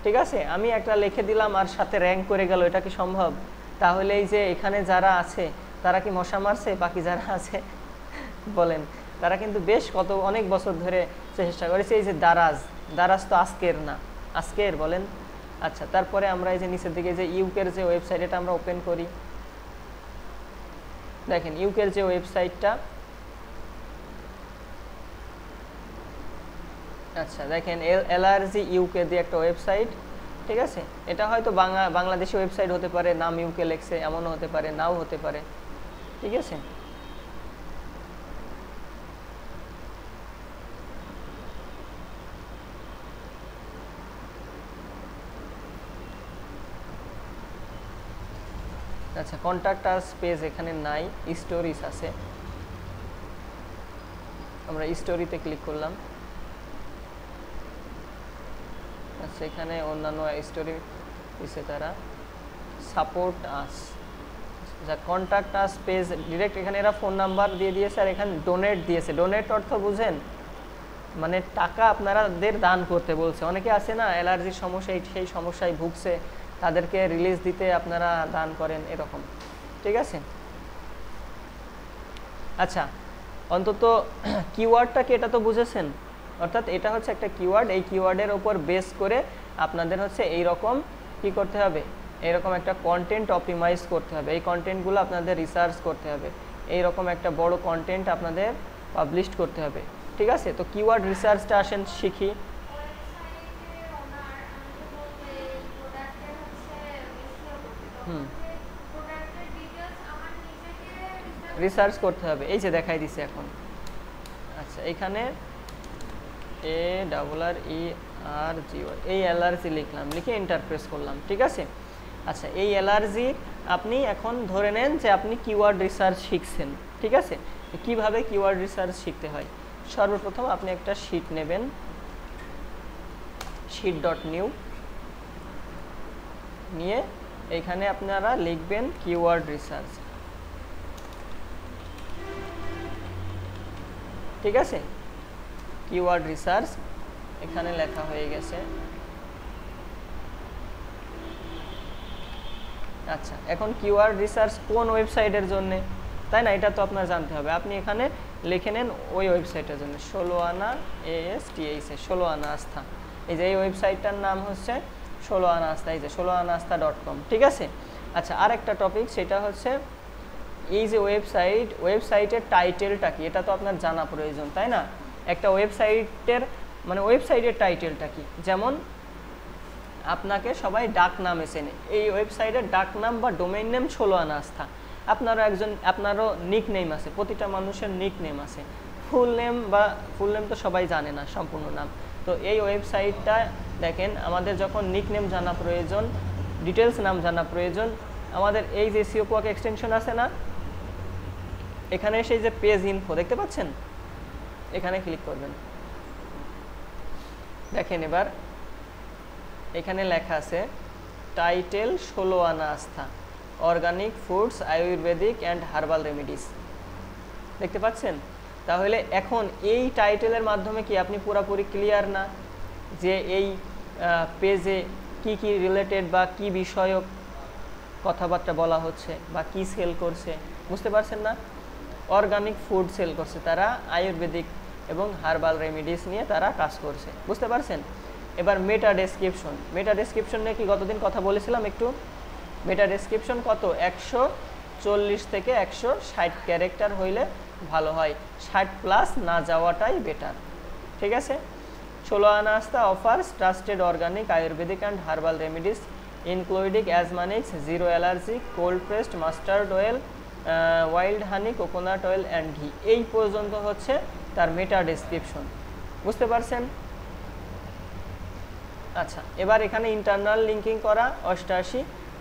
ঠিক আছে? আমি একটা লিখে দিলাম আর সাথে র্যাঙ্ক করে গেল, এটা কি সম্ভব? তাহলে এই যে এখানে যারা আছে তারা কি মশা মারছে? বাকি যারা আছে বলেন, তারা কিন্তু বেশ অনেক বছর ধরে চেষ্টা করেছে। এই যে দারাজ তো আজকের না, আজকের বলেন। আচ্ছা, তারপরে আমরা এই যে নিচের দিকে যে ইউকের যে ওয়েবসাইট, এটা আমরা ওপেন করি। দেখেন ইউকের যে ওয়েবসাইটটা, আচ্ছা দেখেন অ্যালার্জি ইউকে দিয়ে একটা ওয়েবসাইট, ঠিক আছে? এটা হয়তো বাংলাদেশি ওয়েবসাইট হতে পারে, নাম ইউকে লেখছে, এমনও হতে পারে, নাও হতে পারে, ঠিক আছে? আচ্ছা, কন্ট্যাক্ট আস পেজ এখানে নাই, স্টোরিজ আছে। আমরা স্টোরিতে ক্লিক করলাম। আচ্ছা, এখানে অন্যান্য স্টোরি দিছে তারা। সাপোর্ট আস, যা কন্ট্যাক্ট আস পেজ ডিরেক্ট, এখানে এরা ফোন নাম্বার দিয়ে দিয়েছে আর এখানে ডোনেট দিয়েছে। ডোনেট অর্থ বুঝেন, মানে টাকা আপনাদের দান করতে বলছে। অনেকে আছে না অ্যালার্জির সমস্যা, সেই সমস্যায় ভুগছে, তাদেরকে রিলিজ দিতে আপনারা দান করেন, এরকম, ঠিক আছে? আচ্ছা, অন্তত কিওয়ার্ডটা কি এটা তো বুঝেছেন? অর্থাৎ এটা হচ্ছে একটা কিওয়ার্ড, এই কিওয়ার্ডের ওপর বেস করে আপনাদের হচ্ছে এই রকম কি করতে হবে, এইরকম একটা কন্টেন্ট অপটিমাইজ করতে হবে। এই কন্টেন্টগুলো আপনাদের রিসার্চ করতে হবে, এই রকম একটা বড় কন্টেন্ট আপনাদের পাবলিশ করতে হবে, ঠিক আছে? তো কিওয়ার্ড রিসার্চটা আসেন শিখি। রিসার্চ করতে হবে, এই যে দেখাই দিছে এখন। আচ্ছা, এখানে ARRERGY এই অ্যালার্জি লিখলাম, লিখে এন্টার প্রেস করলাম, ঠিক আছে? আচ্ছা, এই অ্যালার্জি আপনি এখন ধরে নেন যে আপনি কিওয়ার্ড রিসার্চ শিখছেন, ঠিক আছে? কিভাবে কিওয়ার্ড রিসার্চ শিখতে হয়? সর্বপ্রথম আপনি একটা শীট নেবেন, sheet.new নিয়ে এখানে আপনারা লিখবেন কিওয়ার্ড রিসার্চ, ঠিক আছে? কিওয়ার্ড রিসার্চ এখানে লেখা হয়ে গেছে। আচ্ছা, এখন কিওয়ার্ড রিসার্চ কোন ওয়েবসাইটের জন্য, তাই না? এটা তো আপনার জানতে হবে। আপনি এখানে লিখে নেন ওই ওয়েবসাইটের জন্য, 16 আনা ASTH, 16 আনা আস্থা। এই যে এই ওয়েবসাইটটার নাম হচ্ছে 16 আনা আস্থা, এই যে 16anastha.com, ঠিক আছে? আচ্ছা, আর একটা টপিক, সেটা হচ্ছে এই যে ওয়েবসাইটের টাইটেলটা কি, এটা তো আপনার জানা প্রয়োজন, তাই না? একটা ওয়েবসাইটের মানে ওয়েবসাইটের টাইটেলটা কি? যেমন আপনাকে সবাই ডাক নামে চেনে। এই ওয়েবসাইটের ডাক নাম বা ডোমেইন নেম 16 আনা আস্থা। আপনারও নিক নেম আছে, প্রতিটা মানুষের নিক নেম আছে। ফুল নেম তো সবাই জানে না, সম্পূর্ণ নাম। তো এই ওয়েবসাইটটা দেখেন, আমাদের যখন নিক নেম জানা প্রয়োজন, ডিটেলস নাম জানা প্রয়োজন, আমাদের এই যে সিও কোয়াক এক্সটেনশন আছে না, এখানে সেই যে পেজ ইনফো দেখতে পাচ্ছেন, এখানে ক্লিক করবেন। দেখেন এবার এখানে লেখা আছে টাইটেল 16 আনা আস্থা, organic foods, Ayurvedic and herbal remedies. দেখতে পাচ্ছেন? তাহলে এখন এই টাইটেলের মাধ্যমে কি আপনি পুরোপুরি ক্লিয়ার না যে এই পেজে কি কি রিলেটেড বা কি বিষয়ক কথাবার্তা বলা হচ্ছে বা কি সেল করছে? বুঝতে পারছেন না? অর্গানিক ফুড সেল করছে তারা, আয়ুর্বেদিক এবং হার্বাল রেমেডিস নিয়ে তারা কাজ করছে। বুঝতে পারছেন? এবার মেটা ডেসক্রিপশন নিয়ে কি গতদিন কথা বলেছিলাম একটু। মেটা ডেসক্রিপশন কত? 140 থেকে 160 ক্যারেক্টার হইলে ভালো হয়, 60 প্লাস না যাওয়াটাই বেটার। ঠিক আছে? 16 আনা আস্থা offers trusted organic Ayurvedic and herbal remedies including অ্যাজমানিক্স, zero allergy, cold pressed mustard oil, wild honey, coconut oil and ghee. এই পর্যন্ত হচ্ছে তার মেটা ডেসক্রিপশন। বুঝতে পারছেন? আচ্ছা, এবার এখানে ইন্টারনাল লিঙ্কিং করা 88,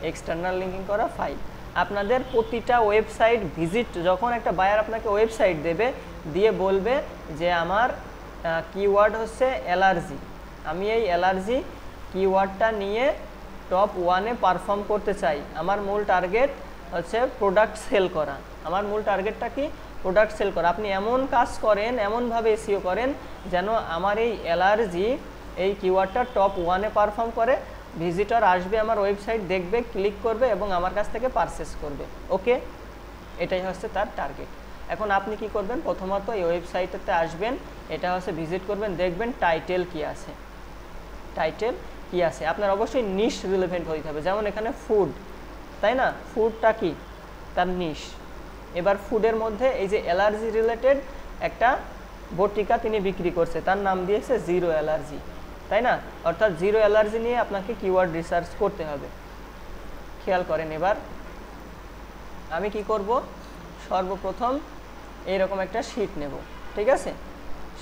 এক্সটার্নাল লিঙ্কিং করা 5। আপনাদের প্রতিটা ওয়েবসাইট ভিজিট, যখন একটা বায়ার আপনাকে ওয়েবসাইট দেবে, দিয়ে বলবে যে আমার কিওয়ার্ড হচ্ছে অ্যালার্জি, আমি এই অ্যালার্জি কিওয়ার্ডটা নিয়ে টপ 1-এ পারফর্ম করতে চাই, আমার মূল টার্গেট হচ্ছে প্রোডাক্ট সেল করা। আমার মূল টার্গেটটা কি? প্রোডাক্ট সেল করা। আপনি এমন কাজ করেন, এমনভাবে এসইও করেন যেন আমার এই অ্যালার্জি এই কিওয়ার্ডটা টপ 1-এ পারফর্ম করে, ভিজিটর আসবে, আমার ওয়েবসাইট দেখবে, ক্লিক করবে এবং আমার কাছ থেকে পারচেস করবে। ওকে, এটাই হচ্ছে তার টার্গেট। এখন আপনি কি করবেন? প্রথমত এই ওয়েবসাইটেতে আসবেন, এটা হচ্ছে ভিজিট করবেন, দেখবেন টাইটেল কি আছে। টাইটেল কি আছে আপনার অবশ্যই নিশ রিলেভেন্ট হইতে হবে। যেমন এখানে ফুড, তাই না? ফুডটা কি? তার নিশ। এবার ফুডের মধ্যে এই যে অ্যালার্জি রিলেটেড একটা বটিকা তিনি বিক্রি করছে, তার নাম দিয়েছে জিরো অ্যালার্জি, তাই না? অর্থাৎ জিরো অ্যালার্জি নিয়ে আপনাকে কিওয়ার্ড রিসার্চ করতে হবে। খেয়াল করেন, এবার আমি কি করব? সর্বপ্রথম এইরকম একটা শিট নেব, ঠিক আছে?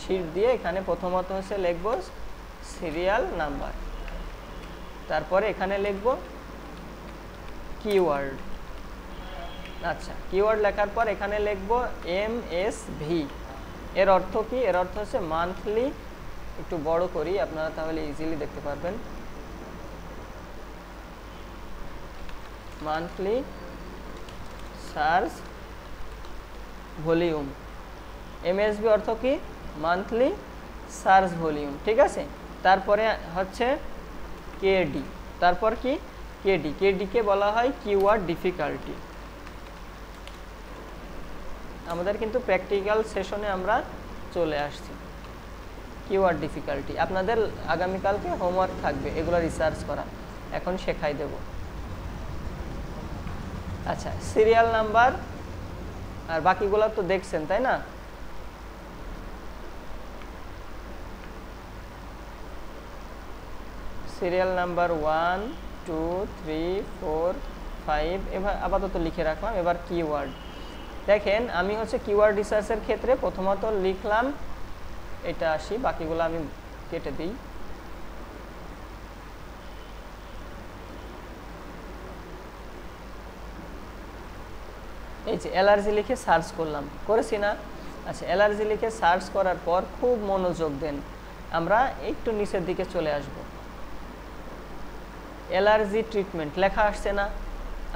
শিট দিয়ে এখানে প্রথমত হচ্ছে লিখব সিরিয়াল নাম্বার, তারপরে এখানে লিখব কিওয়ার্ড। আচ্ছা, কিওয়ার্ড লেখার পর এখানে লিখব MSV। এর অর্থ কি? এর অর্থ হচ্ছে মান্থলি, একটু বড় করি আপনারা তাহলে ইজিলি দেখতে পারবেন, মান্থলি সার্চ ভলিউম। MSV অর্থ কি? মান্থলি সার্চ ভলিউম, ঠিক আছে? তারপরে হচ্ছে KD, তারপর কি? KD কে বলা হয় কিওয়ার্ড ডিফিকাল্টি। আমাদের কিন্তু প্র্যাকটিক্যাল সেশনে আমরা চলে আসছি। কিওয়ার্ড ডিফিকাল্টি আপনাদের আগামীকালকে হোমওয়ার্ক থাকবে, এগুলো রিসার্চ করা, এখন শেখাই দেব। আচ্ছা, সিরিয়াল নাম্বার আর বাকিগুলো তো দেখছেন, তাই না? সিরিয়াল নাম্বার 1, 2, 3, 4, 5 এবার আপাতত লিখে রাখলাম। এবার কিওয়ার্ড দেখেন, আমি হচ্ছে কিওয়ার্ড রিসার্চের ক্ষেত্রে প্রথমত লিখলাম এটা 80, বাকিগুলো আমি কেটে দিই। এই যে অ্যালার্জি লিখে সার্চ করলাম, করেছি না? আচ্ছা, অ্যালার্জি লিখে সার্চ করার পর খুব মনোযোগ দেন, আমরা একটু নিচের দিকে চলে আসব। অ্যালার্জি ট্রিটমেন্ট লেখা আসছে না?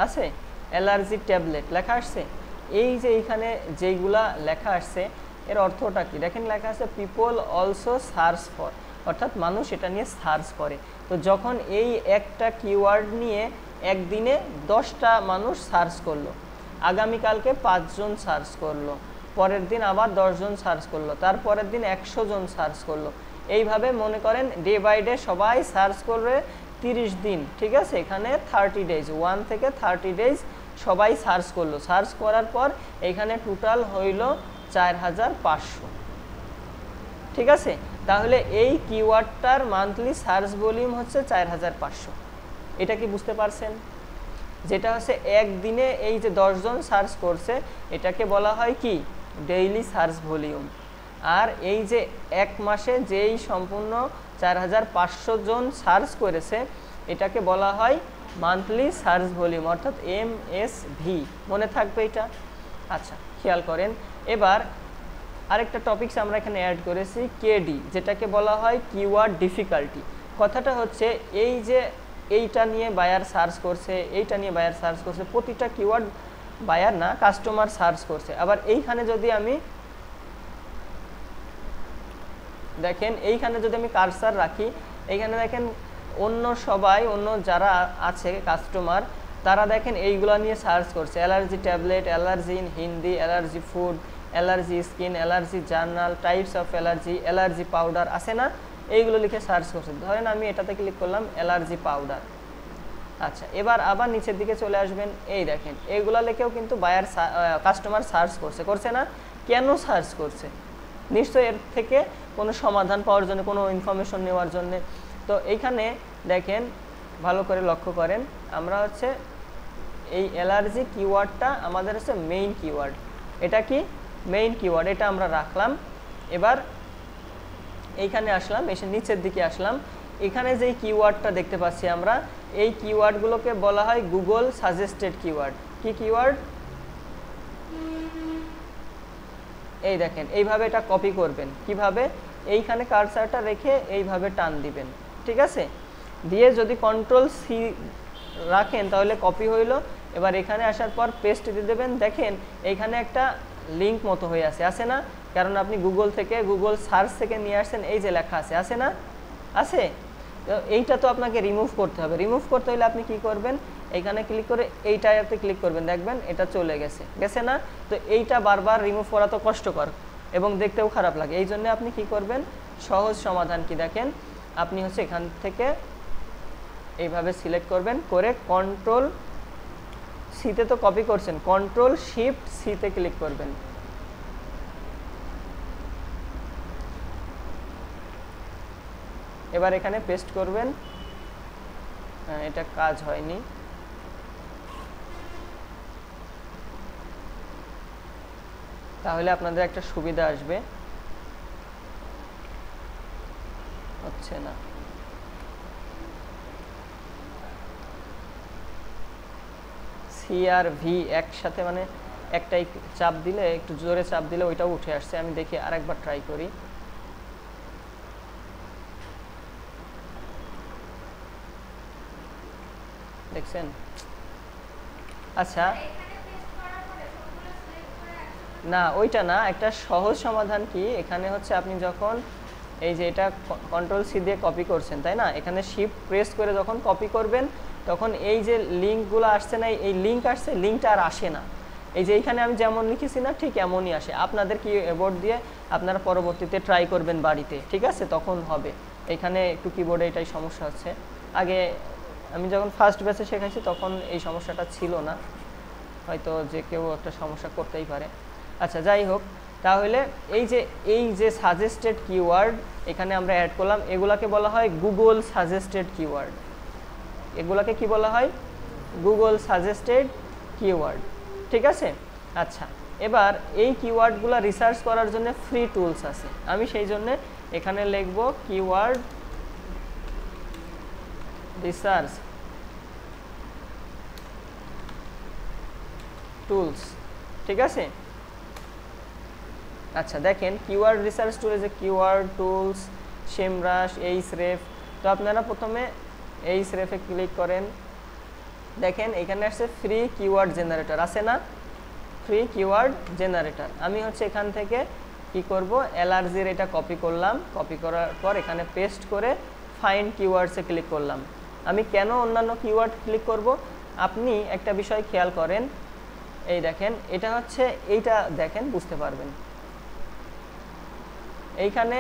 আছে। অ্যালার্জি ট্যাবলেট লেখা আসছে। এই যে এইখানে যেইগুলা লেখা আসছে এর অর্থটা কি? দেখেন লেখা আছে পিপল অলসো সার্চ ফর, অর্থাৎ মানুষ এটা নিয়ে সার্চ করে। তো যখন এই একটা কিওয়ার্ড নিয়ে একদিনে 10টা মানুষ সার্চ করলো, আগামীকালকে 5 জন সার্চ করলো, পরের দিন আবার 10 জন সার্চ করলো, তারপরের দিন 100 জন সার্চ করলো, এইভাবে মনে করেন ডে বাই ডে সবাই সার্চ করবে 30 দিন, ঠিক আছে? এখানে 30 ডেজ, 1 থেকে 30 ডেজ সবাই সার্চ করলো। সার্চ করার পর এখানে টোটাল হইল 4500, ঠিক আছে, তাহলে এই কিওয়ার্ডটার মান্থলি সার্চ ভলিউম হচ্ছে 4500। এটা কি বুঝতে পারছেন? যেটা হচ্ছে একদিনে এই যে 10 জন সার্চ করছে এটাকে বলা হয় কি ডেইলি সার্চ ভলিউম। আর এই যে এক মাসে যেই সম্পূর্ণ 4500 জন সার্চ করেছে এটাকে বলা হয় মান্থলি সার্চ ভলিউম, অর্থাৎ MSV। মনে থাকবে এটা? আচ্ছা, খেয়াল করেন। এবার আরেকটা টপিকস আমরা এখানে অ্যাড করেছি কেডি, যেটাকে বলা হয় কিওয়ার্ড ডিফিকাল্টি। কথাটা হচ্ছে এই যে এইটা নিয়ে বায়ার সার্চ করছে, এইটা নিয়ে বায়ার সার্চ করছে, প্রতিটা কিওয়ার্ড বায়ার না কাস্টমার সার্চ করছে। আবার এইখানে যদি আমি দেখেন, এইখানে যদি আমি কার্সার রাখি, এইখানে দেখেন অন্য সবাই, অন্য যারা আছে কাস্টমার, তারা দেখেন এইগুলো নিয়ে সার্চ করছে, allergy tablet, allergy in Hindi, allergy food, allergy skin, allergy journal, types of allergy, allergy powder আছে না, এইগুলো লিখে সার্চ করছে। ধরেন আমি এটাতে ক্লিক করলাম অ্যালার্জি পাউডার। আচ্ছা, এবার আবার নিচের দিকে চলে আসবেন, এই দেখেন এইগুলো লিখেও কিন্তু বায়ার কাস্টমার সার্চ করছে না? কেন সার্চ করছে? নিশ্চয়ই এর থেকে কোনো সমাধান পাওয়ার জন্য, কোনো ইনফরমেশন নেওয়ার জন্য। তো এইখানে দেখেন ভালো করে লক্ষ্য করেন, আমরা হচ্ছে এই অ্যালার্জি কিওয়ার্ডটা আমাদের হচ্ছে মেইন কিওয়ার্ড। এটা কি মেইন কিওয়ার্ড, এটা আমরা রাখলাম। এবার এইখানে আসলাম, এসে নিচের দিকে আসলাম, এখানে যেই কিওয়ার্ডটা দেখতে পাচ্ছি আমরা, এই কিওয়ার্ডগুলোকে বলা হয় গুগল সাজেস্টেড কিওয়ার্ড। কি কিওয়ার্ড? এই দেখেন এইভাবে এটা কপি করবেন। কিভাবে? এইখানে কার্সারটা রেখে এইভাবে টান দিবেন, ঠিক আছে? দিয়ে যদি Ctrl+C রাখেন তাহলে কপি হইলো। এবার এখানে আসার পর পেস্ট দিয়ে দেবেন। দেখেন এইখানে একটা লিঙ্ক মতো হয়ে আছে না? কারণ আপনি গুগল থেকে, গুগল সার্চ থেকে নিয়ে আসছেন, এই যে লেখা আছে না? আছে। তো এইটা তো আপনাকে রিমুভ করতে হবে। রিমুভ করতে হলে আপনি কি করবেন? এইখানে ক্লিক করে এইটাতে ক্লিক করবেন, দেখবেন এটা চলে গেছে না? তো এইটা বারবার রিমুভ করা তো কষ্টকর এবং দেখতেও খারাপ লাগে। এই জন্য আপনি কি করবেন? সহজ সমাধান কি দেখেন, আপনি হচ্ছে এখান থেকে এইভাবে সিলেক্ট করবেন, করে Ctrl+C-তে তো কপি করছেন, Ctrl+Shift+C-তে ক্লিক করবেন। এবার এখানে পেস্ট করবেন। এটা কাজ হয়নি। তাহলে আপনাদের একটা সুবিধা আসবে। হচ্ছে না। সি আর ভি একসাথে, মানে একটাই চাপ দিলে, একটু জোরে চাপ দিলে ওইটাও উঠে আসছে। আমি দেখি আরেকবার ট্রাই করি। দেখছেন? আচ্ছা, না ওইটা না, একটা সহজ সমাধান কি, এখানে হচ্ছে আপনি যখন এই যে এটা Ctrl+C দিয়ে কপি করছেন, তাই না? এখানে শিফট প্রেস করে যখন কপি করবেন তখন এই যে লিঙ্কগুলো আসছে না, এই লিঙ্ক আসছে, লিঙ্কটা আর আসে না। এই যে এইখানে আমি যেমন লিখেছি না, ঠিক এমনই আসে। আপনাদের কিবোর্ড দিয়ে আপনারা পরবর্তীতে ট্রাই করবেন বাড়িতে, ঠিক আছে? তখন হবে। এখানে একটু কিবোর্ডে এটাই সমস্যা হচ্ছে। আগে আমি যখন ফার্স্ট ব্যাচে শেখাইছি তখন এই সমস্যাটা ছিল না, হয়তো যে কেউ একটা সমস্যা করতেই পারে। আচ্ছা, যাই হোক, তাহলে এই যে সাজেস্টেড কিওয়ার্ড এখানে আমরা অ্যাড করলাম, এগুলাকে বলা হয় গুগল সাজেস্টেড কিওয়ার্ড। এগুলাকে কি বলা হয়? গুগল সাজেস্টেড কিওয়ার্ড, ঠিক আছে? আচ্ছা, এবার এই কিওয়ার্ডগুলো রিসার্চ করার জন্য ফ্রি টুলস আছে। আমি সেই জন্য এখানে লিখব কিওয়ার্ড রিসার্চ টুলস, ঠিক আছে? আচ্ছা, দেখেন কিওয়ার্ড রিসার্চ টুলে যে কিওয়ার্ড টুলস, সেমরাশ, এইচরেফ। তো আপনারা প্রথমে এইচরেফে ক্লিক করেন। দেখেন এখানে আসছে ফ্রি কিওয়ার্ড জেনারেটর, আছে না? Free keyword generator. আমি হচ্ছে এখান থেকে কি করব, অ্যালার্জির এটা কপি করলাম। কপি করার পর এখানে পেস্ট করে ফাইন্ড কিওয়ার্ডসে ক্লিক করলাম। আমি কেন অন্যান্য কিওয়ার্ড ক্লিক করব? আপনি একটা বিষয় খেয়াল করেন, এই দেখেন এটা হচ্ছে, এইটা দেখেন বুঝতে পারবেন। এইখানে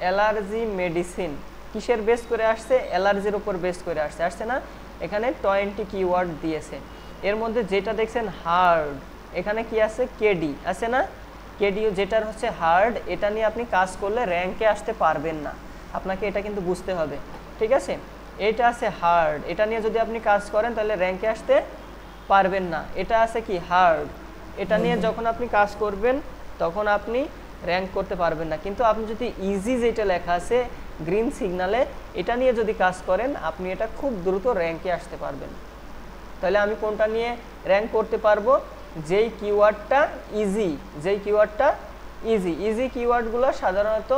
অ্যালার্জি মেডিসিন কিসের বেস করে আসছে? অ্যালার্জির উপর বেস করে আসছে না? এখানে 20 কিওয়ার্ড দিয়েছে। এর মধ্যে যেটা দেখছেন হার্ড, এখানে কি আছে? কেডি, আছে না? কেডিও যেটার হচ্ছে হার্ড, এটা নিয়ে আপনি কাজ করলে র্যাঙ্কে আসতে পারবেন না, আপনাকে এটা কিন্তু বুঝতে হবে, ঠিক আছে। এটা আছে হার্ড, এটা নিয়ে যদি আপনি কাজ করেন তাহলে র্যাঙ্কে আসতে পারবেন না। এটা আছে কি হার্ড, এটা নিয়ে যখন আপনি কাজ করবেন তখন আপনি র্যাঙ্ক করতে পারবেন না। কিন্তু আপনি যদি ইজি যেটা লেখা আছে গ্রিন সিগনালে, এটা নিয়ে যদি কাজ করেন আপনি এটা খুব দ্রুত র্যাঙ্কে আসতে পারবেন। তাহলে আমি কোনটা নিয়ে র্যাঙ্ক করতে পারবো? যেই কিওয়ার্ডটা ইজি, যেই কিওয়ার্ডটা ইজি। ইজি কিওয়ার্ডগুলো সাধারণত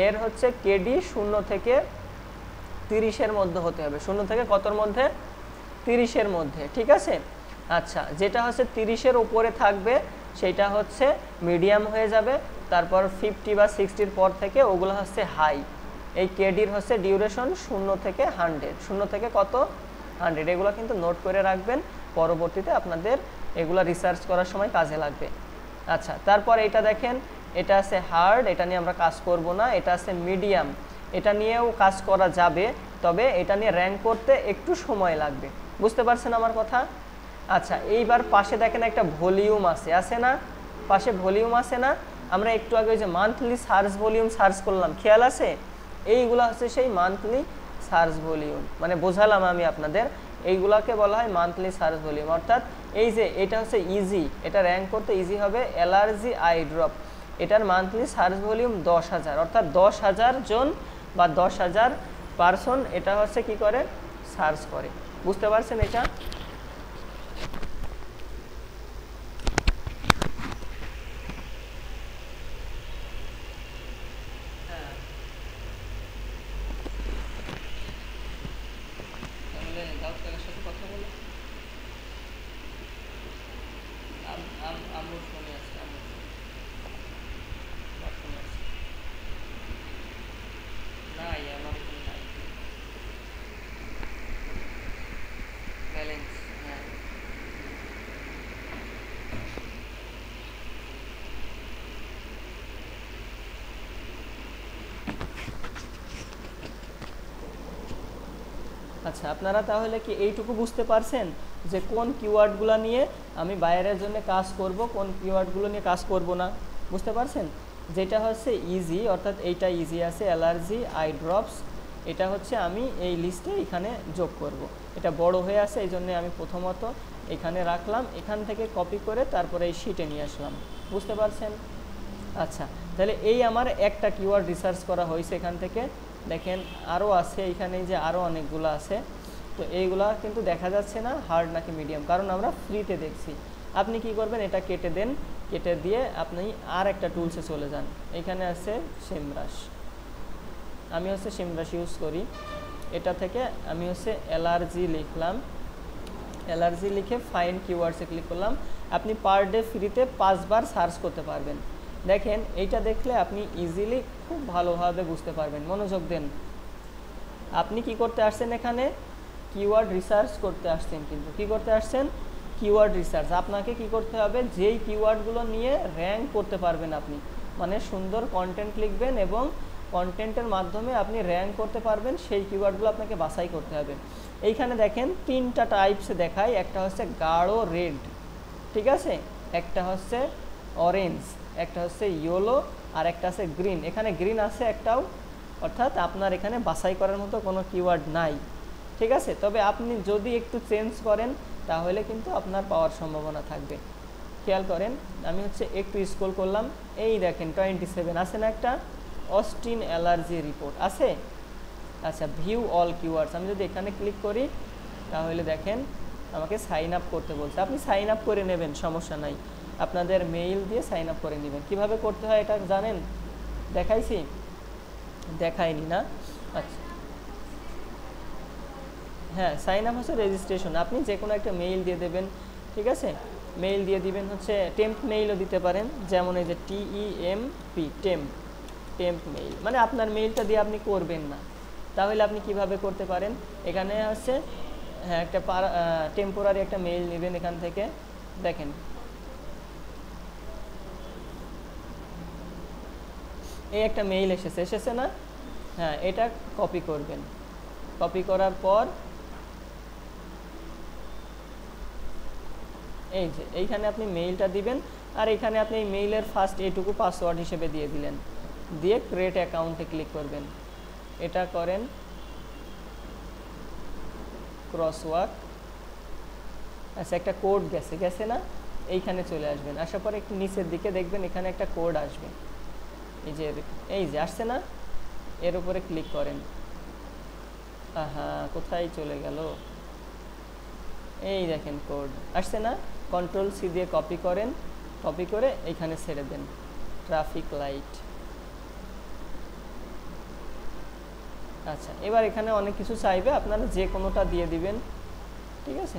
এর হচ্ছে কেডি 0 থেকে 30-এর মধ্যে হতে হবে। 0 থেকে কতর মধ্যে? 30-এর মধ্যে, ঠিক আছে। আচ্ছা, যেটা হচ্ছে 30-এর উপরে থাকবে সেটা হচ্ছে মিডিয়াম হয়ে যাবে। তারপর 50 বা 60-এর পর থেকে ওগুলো হচ্ছে হাই। এই কেডির হচ্ছে ডিউরেশন 0 থেকে 100, 0 থেকে কত? 100। এগুলো কিন্তু নোট করে রাখবেন, পরবর্তীতে আপনাদের এগুলো রিসার্চ করার সময় কাজে লাগবে। আচ্ছা, তারপর এটা দেখেন, এটা আছে হার্ড, এটা নিয়ে আমরা কাজ করব না। এটা আছে মিডিয়াম, এটা নিয়েও কাজ করা যাবে, তবে এটা নিয়ে র্যাঙ্ক করতে একটু সময় লাগবে। বুঝতে পারছেন আমার কথা? আচ্ছা, এইবার পাশে দেখেন একটা ভলিউম আছে না? পাশে ভলিউম আছে না? আমরা একটু আগে যে মান্থলি সার্চ ভলিউম সার্চ করলাম, খেয়াল আছে? এইগুলা হচ্ছে সেই মান্থলি সার্চ ভলিউম, মানে বোঝালাম আমি আপনাদের, এইগুলাকে বলা হয় মান্থলি সার্চ ভলিউম। অর্থাৎ এই যে এটা হচ্ছে ইজি, এটা র্যাঙ্ক করতে ইজি হবে, অ্যালার্জি আই ড্রপ, এটার মান্থলি সার্চ ভলিউম 10,000, অর্থাৎ 10,000 জন বা 10,000 পারসন এটা হচ্ছে কি করে? সার্চ করে। বুঝতে পারছেন এটা? আচ্ছা, আপনারা তাহলে কি এইটুকু বুঝতে পারছেন যে কোন কিওয়ার্ডগুলো নিয়ে আমি বাইরের জন্য কাজ করব, কোন কিওয়ার্ডগুলো নিয়ে কাজ করব না? বুঝতে পারছেন? যেটা হচ্ছে ইজি, অর্থাৎ এইটা ইজি আছে, অ্যালার্জি আই ড্রপস, এটা হচ্ছে আমি এই লিস্টে এখানে যোগ করব। এটা বড় হয়ে আছে, এই জন্য আমি প্রথমত এখানে রাখলাম, এখান থেকে কপি করে তারপরে এই শিটে নিয়ে আসলাম। বুঝতে পারছেন? আচ্ছা, তাহলে এই আমার একটা কিওয়ার্ড রিসার্চ করা হয়েছে এখান থেকে। দেখেন আরও আছে এখানে, যে আরও অনেকগুলো আছে, তো এইগুলা কিন্তু দেখা যাচ্ছে না হার্ড নাকি মিডিয়াম, কারণ আমরা ফ্রিতে দেখছি। আপনি কি করবেন? এটা কেটে দেন, কেটে দিয়ে আপনি আর একটা টুলসে চলে যান। এখানে আছে সিমব্রাশ, আমি হচ্ছে সিমব্রাশ ইউজ করি। এটা থেকে আমি হচ্ছে অ্যালার্জি লিখলাম, অ্যালার্জি লিখে ফাইন্ড কিওয়ার্ডসে ক্লিক করলাম। আপনি পার ডে ফ্রিতে 5 বার সার্চ করতে পারবেন। দেখেন এইটা দেখলে আপনি ইজিলি খুব ভালোভাবে বুঝতে পারবেন। মনোযোগ দেন। আপনি কি করতে আসছেন? এখানে কিওয়ার্ড রিসার্চ করতে আসছেন। কিন্তু কি করতে আসছেন? Keyword research. আপনাকে কি করতে হবে? যেই কিওয়ার্ডগুলো নিয়ে র্যাঙ্ক করতে পারবেন আপনি, মানে সুন্দর কন্টেন্ট লিখবেন এবং কন্টেন্টের মাধ্যমে আপনি র্যাঙ্ক করতে পারবেন, সেই কিওয়ার্ডগুলো আপনাকে বাছাই করতে হবে। এইখানে দেখেন 3টা টাইপসে দেখায়, একটা হচ্ছে গাঢ় রেড, ঠিক আছে, একটা হচ্ছে অরেঞ্জ, একটা হচ্ছে ইয়েলো, আর একটা আছে গ্রিন। এখানে গ্রিন আছে একটাও, অর্থাৎ আপনার এখানে বাছাই করার মতো কোনো কিওয়ার্ড নাই, ঠিক আছে। তবে আপনি যদি একটু চেঞ্জ করেন তাহলে কিন্তু আপনার পাওয়ার সম্ভাবনা থাকবে। খেয়াল করেন, আমি হচ্ছে একটু স্ক্রল করলাম, এই দেখেন 27 আছে না একটা? অস্টিন অ্যালার্জি রিপোর্ট আছে। আচ্ছা, ভিউ অল কিওয়ার্ডস, আমি যদি এখানে ক্লিক করি তাহলে দেখেন আমাকে সাইন আপ করতে বলছে। আপনি সাইন আপ করে নেবেন, সমস্যা নাই, আপনাদের মেইল দিয়ে সাইন আপ করে নেবেন। কীভাবে করতে হয় এটা জানেন? দেখাইছি? দেখাইনি না? আচ্ছা, হ্যাঁ, সাইন আপ হচ্ছে রেজিস্ট্রেশন। আপনি যে কোনো একটা মেইল দিয়ে দেবেন, ঠিক আছে। মেইল দিয়ে দিবেন হচ্ছে, টেম্প মেইলও দিতে পারেন, যেমন এই যে TEMP, টেম্প মেইল, মানে আপনার মেইলটা দিয়ে আপনি করবেন না। তাহলে আপনি কিভাবে করতে পারেন? এখানে হচ্ছে হ্যাঁ, একটা টেম্পোরারি একটা মেইল নেবেন এখান থেকে। দেখেন এই একটা মেইল এসেছে না? হ্যাঁ, এটা কপি করবেন। কপি করার পর এই যে এইখানে আপনি মেইলটা দিবেন, আর এখানে আপনি এই মেইলের ফার্স্ট এইটুকু পাসওয়ার্ড হিসেবে দিয়ে দিলেন, দিয়ে ক্রিয়েট অ্যাকাউন্টে ক্লিক করবেন। এটা করেন ক্রসওয়াক। আচ্ছা একটা কোড গেছে না, এইখানে চলে আসবেন। আসার পরে একটু নিচের দিকে দেখবেন এখানে একটা কোড আসবে, এই যে আসছে না, এর উপরে ক্লিক করেন। হ্যাঁ কোথায় চলে গেল, এই দেখেন কোড আসছে না, কন্ট্রোল সি দিয়ে কপি করেন, কপি করে এইখানে ছেড়ে দেন ট্রাফিক লাইট। আচ্ছা এবার এখানে অনেক কিছু চাইবে, আপনারা যে কোনোটা দিয়ে দিবেন, ঠিক আছে,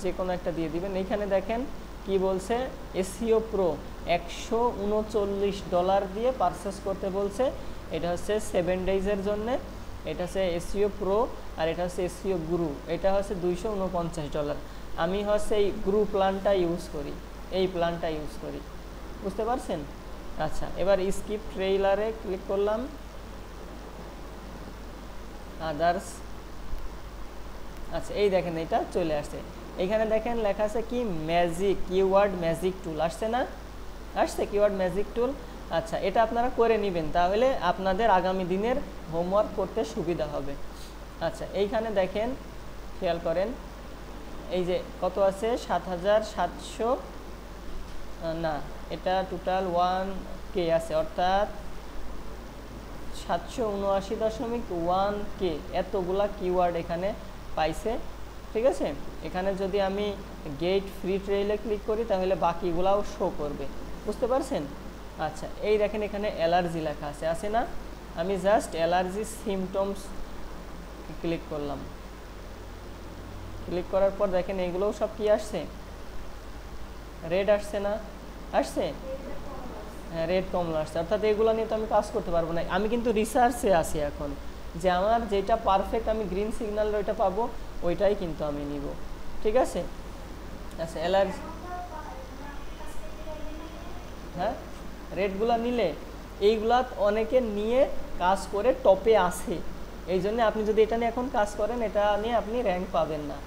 যে কোনো একটা দিয়ে দিবেন। এইখানে দেখেন কি বলছে, এসইও প্রো $139 দিয়ে পারচেস করতে বলছে। এটা হচ্ছে 7 ডেজের জন্য। এটা হচ্ছে এসইও প্রো, আর এটা হচ্ছে এসইও গুরু, এটা হচ্ছে $249। আমি হচ্ছে এই গুরু প্ল্যানটা ইউজ করি, এই প্ল্যানটা ইউজ করি, বুঝতে পারছেন। আচ্ছা এবার স্কিপ ট্রেইলারে ক্লিক করলাম, আদার্স। আচ্ছা এই দেখেন এটা চলে আসছে। এখানে দেখেন লেখা আছে কি ম্যাজিক, কিওয়ার্ড ম্যাজিক টুল, আসছে না, আসছে কিওয়ার্ড ম্যাজিক টুল। আচ্ছা এটা আপনারা করে নেবেন, তাহলে আপনাদের আগামী দিনের হোমওয়ার্ক করতে সুবিধা হবে। আচ্ছা এইখানে দেখেন, খেয়াল করেন, এই যে কত আছে 7700, না এটা টোটাল 1K আছে, অর্থাৎ 779.1K এতগুলা কিওয়ার্ড এখানে পাইছে, ঠিক আছে। এখানে যদি আমি গেট ফ্রি ট্রেইলে ক্লিক করি তাহলে বাকিগুলাও শো করবে, বুঝতে পারছেন। আচ্ছা এই দেখেন এখানে অ্যালার্জি লেখা আছে না, আমি জাস্ট অ্যালার্জি সিমটমস ক্লিক করলাম। ক্লিক করার পর দেখেন এগুলোও সব কি আসছে, রেড আসছে না, আসছে, হ্যাঁ রেড কমলা আসছে। অর্থাৎ এগুলো নিয়ে তো আমি কাজ করতে পারবো না, আমি কিন্তু রিসার্চে আছি এখন, যে আমার যেটা পারফেক্ট আমি গ্রিন সিগন্যাল ওইটা পাবো, ওইটাই কিন্তু আমি নিব, ঠিক আছে। আচ্ছা অ্যালার্জি, হ্যাঁ রেডগুলো নিলে এইগুলা অনেকে নিয়ে কাজ করে টপে আসে, এই জন্য আপনি যদি এটা নিয়ে এখন কাজ করেন, এটা নিয়ে আপনি র্যাঙ্ক পাবেন না,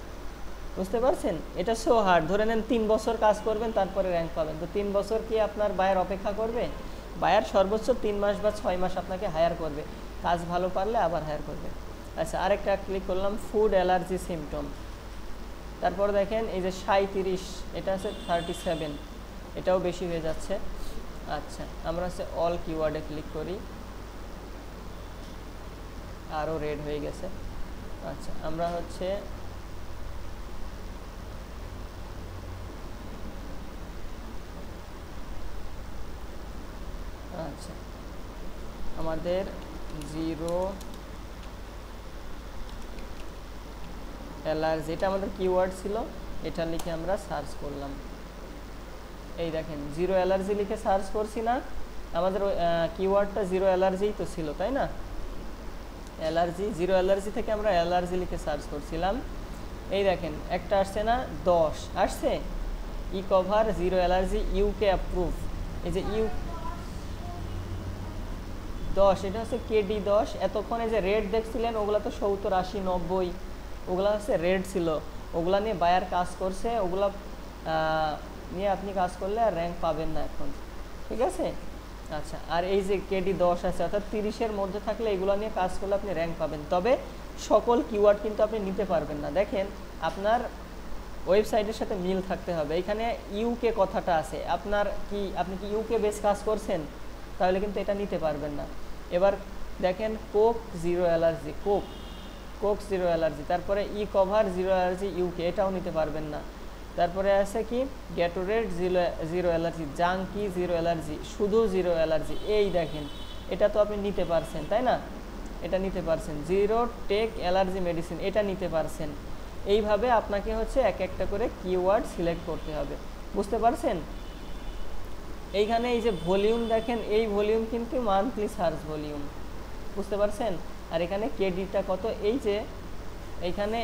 বুঝতে পারছেন। এটা সো হার্ড, ধরে নেন 3 বছর কাজ করবেন তারপরে র্যাঙ্ক পাবেন, তো 3 বছর কি আপনার বায়ার অপেক্ষা করবে? বায়ার সর্বোচ্চ 3 মাস বা 6 মাস আপনাকে হায়ার করবে, কাজ ভালো পারলে আবার হায়ার করবে। আচ্ছা আরেকটা ক্লিক করলাম, ফুড অ্যালার্জি সিমটম। তারপর দেখেন এই যে 37, এটা আছে 37, এটাও বেশি হয়ে যাচ্ছে। আচ্ছা আমরা হচ্ছে অল কিওয়ার্ডে ক্লিক করি, আরও রেড হয়ে গেছে। আচ্ছা আমরা হচ্ছে আচ্ছা আমাদের 0 অ্যালার্জি, এটা আমাদের কিওয়ার্ড ছিল, এটা লিখে আমরা সার্চ করলাম। এই দেখেন 0 অ্যালার্জি লিখে সার্চ করছি না, আমাদের কিওয়ার্ডটা 0 অ্যালার্জিই তো ছিল, তাই না। অ্যালার্জি, 0 অ্যালার্জি থেকে আমরা অ্যালার্জি লিখে সার্চ করছিলাম। এই দেখেন একটা আসছে না, 10 আসছে, ই কভার 0 অ্যালার্জি ইউকে অ্যাপ্রুভ। এই যে ইউ 10, এটা হচ্ছে কেডি 10। এতক্ষণে যে রেড দেখছিলেন ওগুলো তো 70, 80, 90, ওগুলো হচ্ছে রেড ছিল, ওগুলা নিয়ে বায়ার কাজ করছে, ওগুলা নিয়ে আপনি কাজ করলে আর র্যাঙ্ক পাবেন না এখন, ঠিক আছে। আচ্ছা আর এই যে কেডি 10 আছে, অর্থাৎ 30-এর মধ্যে থাকলে এগুলো নিয়ে কাজ করলে আপনি র্যাঙ্ক পাবেন, তবে সকল কিওয়ার্ড কিন্তু আপনি নিতে পারবেন না। দেখেন আপনার ওয়েবসাইটের সাথে মিল থাকতে হবে। এখানে ইউকে কথাটা আছে, আপনি কি ইউকে বেস কাজ করছেন, তাহলে কিন্তু এটা নিতে পারবেন না। এবার দেখেন কোক 0 অ্যালার্জি, কোক 0 অ্যালার্জি, তারপরে ই কভার 0 অ্যালার্জি ইউকে, এটাও নিতে পারবেন না। তারপরে আছে কি গ্যাটোরেড 0 অ্যালার্জি, জাঙ্কি 0 অ্যালার্জি, শুধু 0 অ্যালার্জি। এই দেখেন এটা তো আপনি নিতে পারছেন, তাই না, এটা নিতে পারছেন। 0 টেক অ্যালার্জি মেডিসিন, এটা নিতে পারছেন। এইভাবে আপনাকে হচ্ছে এক একটা করে কিওয়ার্ড সিলেক্ট করতে হবে, বুঝতে পারছেন। এইখানে এই যে ভলিউম দেখেন, এই ভলিউম কিন্তু মান্থলি সার্চ ভলিউম, বুঝতে পারছেন। আর এখানে কেডিটা কত, এই যে এইখানে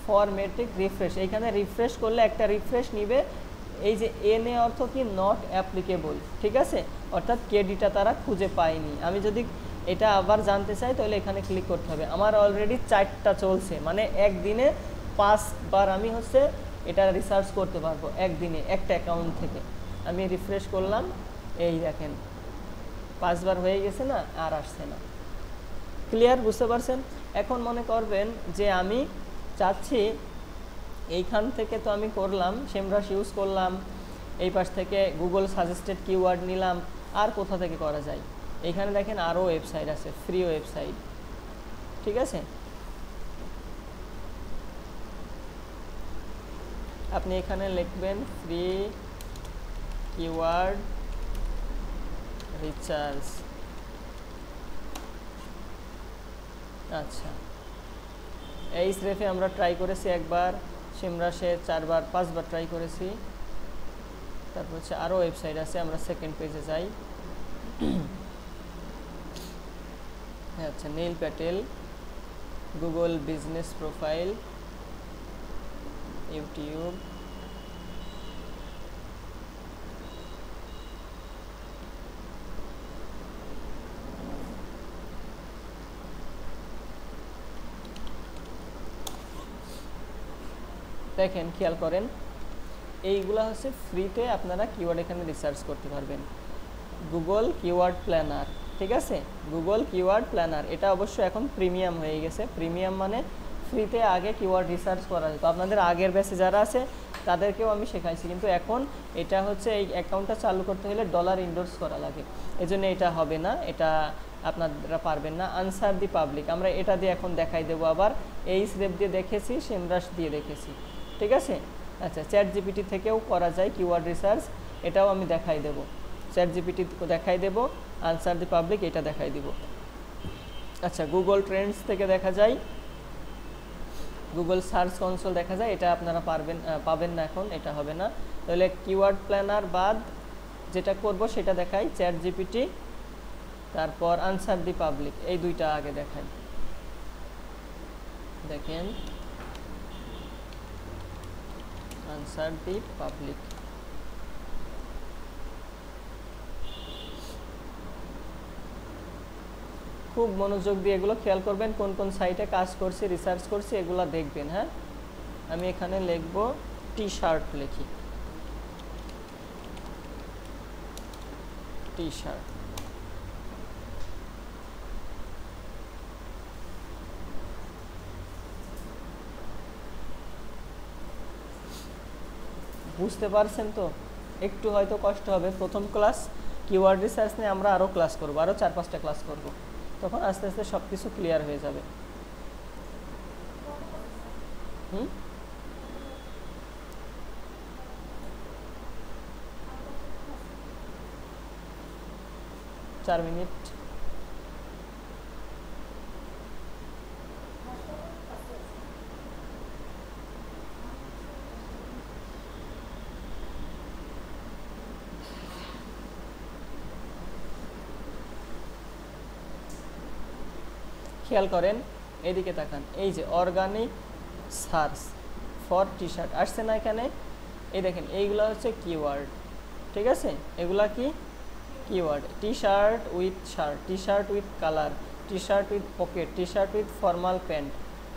ফরম্যাটিক রিফ্রেশ, এইখানে রিফ্রেশ করলে একটা রিফ্রেশ নিবে, এই যে এনএ অর্থ কি নট অ্যাপ্লিকেবল, ঠিক আছে, অর্থাৎ কেডিটা তারা খুঁজে পায়নি। আমি যদি এটা আবার জানতে চাই তাহলে এখানে ক্লিক করতে হবে। আমার অলরেডি 4টা চলছে, মানে একদিনে 5 বার আমি হচ্ছে এটা রিসার্চ করতে পারবো একদিনে একটা অ্যাকাউন্ট থেকে। আমি রিফ্রেশ করলাম, এই দেখেন 5 বার হয়ে গেছে না, আর আসছে না। ক্লিয়ার, বুঝতে পারছেন? এখন মনে করবেন যে আমি চাচ্ছি এইখান থেকে তো আমি করলাম সেমরাশ ইউজ করলাম, এই পাশ থেকে গুগল সাজেস্টেড কিওয়ার্ড নিলাম, আর কোথা থেকে করা যায়? এইখানে দেখেন আরও ওয়েবসাইট আছে, ফ্রি ওয়েবসাইট, ঠিক আছে? আপনি এখানে লিখবেন ফ্রি কিওয়ার্ড রিসার্চ। আচ্ছা, এই স্রেফে আমরা ট্রাই করেছি একবার, সেমরাশে 4 বার 5 বার ট্রাই করেছি। তারপর হচ্ছে আরও ওয়েবসাইট আছে, আমরা সেকেন্ড পেজে যাই। আচ্ছা, Neil Patel, Google business profile, YouTube, দেখেন খেয়াল করেন এইগুলা হচ্ছে ফ্রিতে আপনারা কিওয়ার্ড এখানে রিসার্চ করতে পারবেন। গুগল কিওয়ার্ড প্ল্যানার, ঠিক আছে? গুগল কিওয়ার্ড প্ল্যানার, এটা অবশ্য এখন প্রিমিয়াম হয়ে গেছে। প্রিমিয়াম মানে ফ্রিতে আগে কিওয়ার্ড রিসার্চ করা যেত, আপনাদের আগের ব্যাচে যারা আছে তাদেরকেও আমি শেখাইছি, কিন্তু এখন এটা হচ্ছে এই অ্যাকাউন্টটা চালু করতে হলে ডলার ইন্ডোর্স করা লাগে, এজন্য এটা হবে না, এটা আপনারা পারবেন না। আনসার দি পাবলিক, আমরা এটা দিয়ে এখন দেখাই দেবো, আবার এই স্রেপ দিয়ে দেখেছি, সেমরাশ দিয়ে দেখেছি, ঠিক আছে? আচ্ছা, চ্যাট জিপিটি থেকেও করা যায় কিওয়ার্ড রিসার্চ, এটাও আমি দেখাই দেব। চ্যাট জিপিটি দেখাই দেব, আনসার দি পাবলিক এটা দেখাই দিব। আচ্ছা, গুগল ট্রেন্ডস থেকে দেখা যায়, গুগল সার্চ কনসোল দেখা যায়, এটা আপনারা পাবেন না এখন, এটা হবে না। তাহলে কিওয়ার্ড প্ল্যানার বাদ যেটা করব সেটা দেখাই, চ্যাট জিপিটি, তারপর আনসার দি পাবলিক, এই দুইটা আগে দেখাই। দেখেন আনসার দি পাবলিক, খুব মনোযোগ দিয়ে এগুলো খেয়াল করবেন, কোন কোন সাইটে কাজ করছি, রিসার্চ করছি, এগুলো দেখবেন। হ্যাঁ, আমি এখানে লিখব টি শার্ট, লিখি টি শার্ট, বুঝতে পারছেন তো? একটু হয়তো কষ্ট হবে, প্রথম ক্লাস কিওয়ার্ড রিসার্চ নিয়ে আমরা আরও ক্লাস করব, আরও 4-5টা ক্লাস করব, তখন আস্তে আস্তে সব কিছু ক্লিয়ার হয়ে যাবে। 4 মিনিট। খেয়াল করেন, এদিকে তাকান, এই যে organic search for T shirt আসছে না এখানে? এই দেখেন এইগুলা হচ্ছে কিওয়ার্ড, ঠিক আছে? এগুলা কি keyword? T shirt with shirt, T shirt with colour, T shirt with pocket, T shirt with formal pant,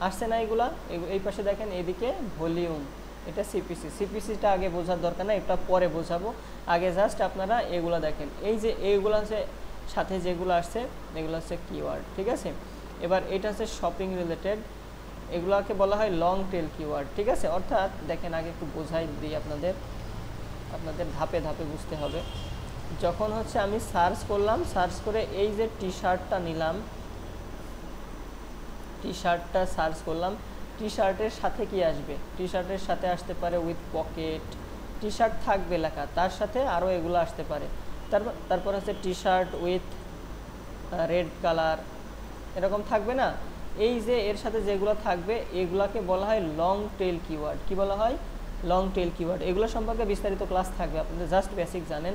আসছে না এগুলা? এই পাশে দেখেন এদিকে ভলিউম, এটা সিপিসি। সিপিসিটা আগে বোঝার দরকার না, এটা পরে বোঝাবো, আগে জাস্ট আপনারা এগুলা দেখেন। এই যে এইগুলা হচ্ছে সাথে যেগুলো আসছে এগুলো হচ্ছে কিওয়ার্ড, ঠিক আছে? এবার এটা হচ্ছে শপিং রিলেটেড, এগুলাকে বলা হয় লং টেল কিওয়ার্ড, ঠিক আছে? অর্থাৎ দেখেন, আগে একটু বোঝাই দিই আপনাদের ধাপে ধাপে বুঝতে হবে। যখন হচ্ছে আমি সার্চ করলাম, সার্চ করে এই যে টি শার্টটা নিলাম, টি শার্টটা সার্চ করলাম, টি শার্টের সাথে কি আসবে? টি শার্টের সাথে আসতে পারে উইথ পকেট, টি শার্ট থাকবে লেখা, তার সাথে আরও এগুলো আসতে পারে। তারপর হচ্ছে T shirt with red colour, এরকম থাকবে না? এই যে এর সাথে যেগুলো থাকবে এগুলাকে বলা হয় লং টেল কিওয়ার্ড। কি বলা হয়? Long tail keyword. এগুলো সম্পর্কে বিস্তারিত ক্লাস থাকবে, আপনাদের জাস্ট বেসিক জানেন।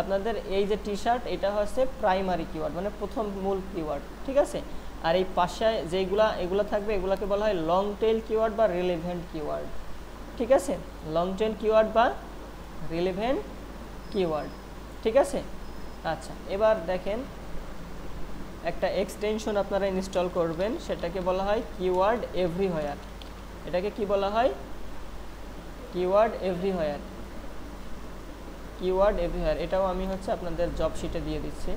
আপনাদের এই যে টি শার্ট, এটা হচ্ছে প্রাইমারি কিওয়ার্ড, মানে প্রথম মূল কিওয়ার্ড, ঠিক আছে? আর এই পাশে এগুলো থাকবে, এগুলোকে বলা হয় লং টেল কিওয়ার্ড বা রিলেভেন্ট কিওয়ার্ড, ঠিক আছে? লং টেল কিওয়ার্ড বা রিলেভেন্ট কিওয়ার্ড, ঠিক আছে? আচ্ছা, এবার দেখেন একটা এক্সটেনশন আপনারা ইনস্টল করবেন, সেটাকে বলা হয় কিওয়ার্ড এভরিহোয়ার। এটাকে কি বলা হয়? Keyword everywhere. কিওয়ার্ড এভরিওয়্যার এটাও আমি হচ্ছে আপনাদের জব শিটে দিয়ে দিচ্ছি।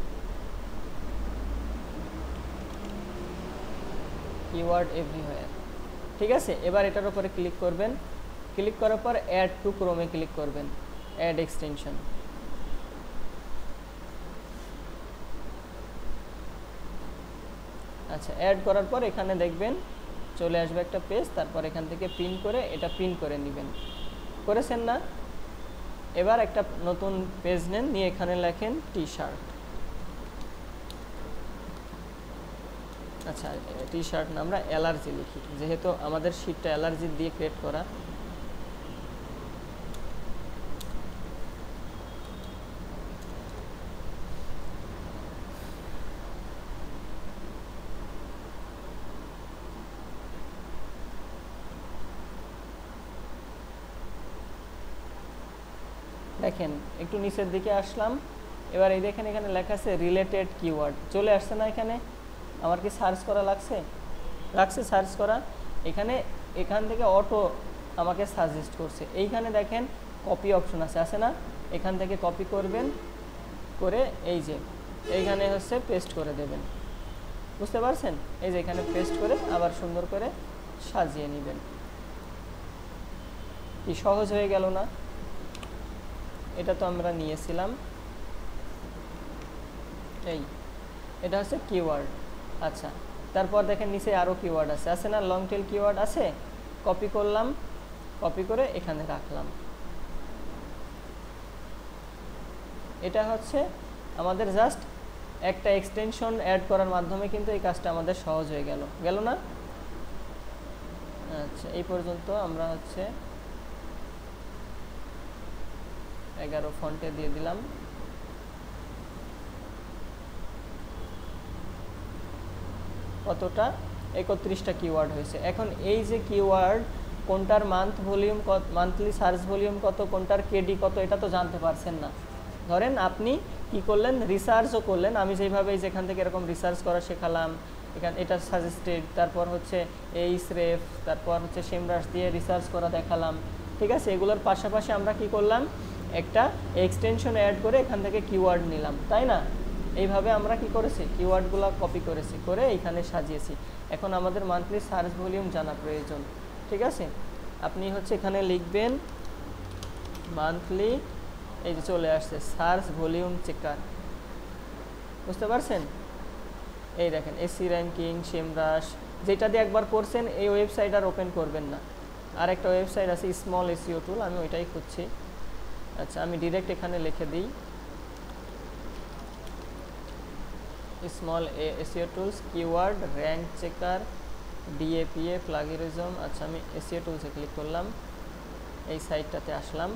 কিওয়ার্ড এভরিওয়্যার, ঠিক আছে। এবার এটার উপরে ক্লিক করবেন, ক্লিক করার পর অ্যাড টু ক্রোমে ক্লিক করবেন, অ্যাড এক্সটেনশন। আচ্ছা, অ্যাড করার পর এখানে দেখবেন চলে আসবে একটা পেজ, তারপর এখান থেকে পিন করে এটা পিন করে নেবেন। করেছেন না? এবার একটা নতুন পেজ নেন, নিয়ে এখানে লেখেন টি শার্ট। আচ্ছা, টি শার্ট না আমরা অ্যালার্জি লিখি, যেহেতু আমাদের শীটটা অ্যালার্জি দিয়ে ক্রিয়েট করা। দেখেন একটু নিচের দিকে আসলাম, এবার এই দেখেন এখানে লেখা আছে রিলেটেড কিওয়ার্ড, চলে আসছে না? এখানে আমার কি সার্চ করা লাগছে? সার্চ করা। এখান থেকে অটো আমাকে সাজেস্ট করছে। এইখানে দেখেন কপি অপশন আছে না? এখান থেকে কপি করবেন, করে এই যে এইখানে হচ্ছে পেস্ট করে দেবেন। বুঝতে পারছেন? এই যে এখানে পেস্ট করে আবার সুন্দর করে সাজিয়ে নেবেন। কি সহজ হয়ে গেল না? এটা তো আমরা নিয়েছিলাম, এটা হচ্ছে কিওয়ার্ড। আচ্ছা, তারপর দেখেন নিচে আরও কিওয়ার্ড আছে না? লং টেল কিওয়ার্ড আছে, কপি করলাম, কপি করে এখানে রাখলাম। এটা হচ্ছে আমাদের জাস্ট একটা এক্সটেনশন অ্যাড করার মাধ্যমে কিন্তু এই কাজটা আমাদের সহজ হয়ে গেল না? আচ্ছা, এই পর্যন্ত আমরা হচ্ছে 11 ফন্টে দিয়ে দিলাম। কতটা? 31টা কিওয়ার্ড হয়েছে। এখন এই যে কিওয়ার্ড, কোনটার মান্থলি সার্চ ভলিউম কত, কোনটার কেডি কত, এটা তো জানতে পারছেন না। ধরেন আপনি কি করলেন, রিসার্চও করলেন। আমি যেভাবে যেখান থেকে এরকম রিসার্চ করা শেখালাম, এটা সাজেস্টেড, তারপর হচ্ছে এইচরেফ, তারপর হচ্ছে সেমরাশ দিয়ে রিসার্চ করা দেখালাম, ঠিক আছে। এগুলোর পাশাপাশি আমরা কি করলাম, একটা এক্সটেনশন অ্যাড করে এখান থেকে কিওয়ার্ড নিলাম, তাই না? এইভাবে আমরা কি করেছি, কিওয়ার্ডগুলো কপি করেছি, করে এইখানে সাজিয়েছি। এখন আমাদের মান্থলি সার্চ ভলিউম জানা প্রয়োজন, ঠিক আছে। আপনি হচ্ছে এখানে লিখবেন মান্থলি, এই যে চলে আসছে সার্চ ভলিউম চেকার। বুঝতে পারছেন? এই দেখেন এসি র্যাঙ্কিং, সেমরাশ, যেটা দিয়ে একবার করছেন এই ওয়েবসাইট আর ওপেন করবেন না। আর একটা ওয়েবসাইট আছে স্মল এসইও টুল, আমি ওইটাই খুঁজছি। আচ্ছা, আমি ডিরেক্ট এখানে লিখে দিই small SEO tools, keyword, rank checker, DA PA, plagiarism. আচ্ছা, আমি এসইও টুলসে ক্লিক করলাম, এই সাইটটাতে আসলাম।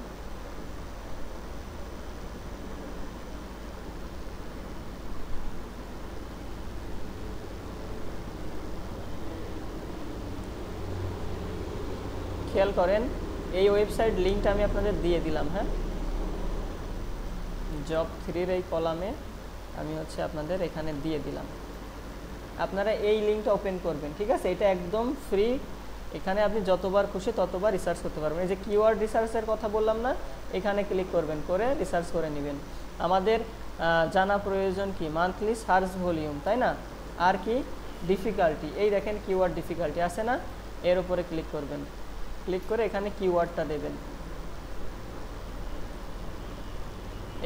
খেয়াল করেন এই ওয়েবসাইট লিঙ্কটা আমি আপনাদের দিয়ে দিলাম। হ্যাঁ, জব 3-র এই কলামে আমি হচ্ছে আপনাদের এখানে দিয়ে দিলাম। আপনারা এই লিঙ্কটা ওপেন করবেন, ঠিক আছে। এটা একদম ফ্রি, এখানে আপনি যতবার খুশি ততবার রিসার্চ করতে পারবেন। এই যে কিওয়ার্ড রিসার্চের কথা বললাম না, এখানে ক্লিক করবেন, করে রিসার্চ করে নেবেন। আমাদের জানা প্রয়োজন কি, মান্থলি সার্চ ভলিউম, তাই না? আর কি, ডিফিকাল্টি। এই দেখেন কিওয়ার্ড ডিফিকাল্টি আছে না, এর উপরে ক্লিক করবেন, ক্লিক করে এখানে কিওয়ার্ডটা দেবেন।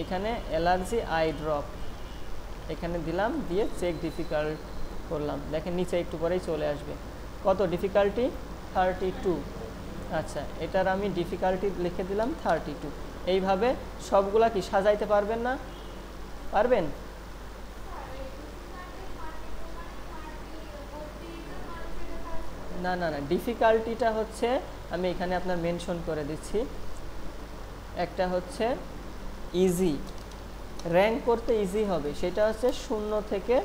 এখানে অ্যালার্জি আই ড্রপ এখানে দিলাম, দিয়ে চেক ডিফিকাল্ট করলাম। দেখেন নিচে একটু পরেই চলে আসবে। কত ডিফিকাল্টি? 32। আচ্ছা, এটার আমি ডিফিকাল্টি লিখে দিলাম 32। এইভাবে সবগুলা কি সাজাইতে পারবেন না? পারবেন? না না না, ডিফিকাল্টিটা হচ্ছে আমি এখানে আপনার মেনশন করে দিচ্ছি। একটা হচ্ছে ইজি, র্যাঙ্ক করতে ইজি হবে, সেটা হচ্ছে 0 থেকে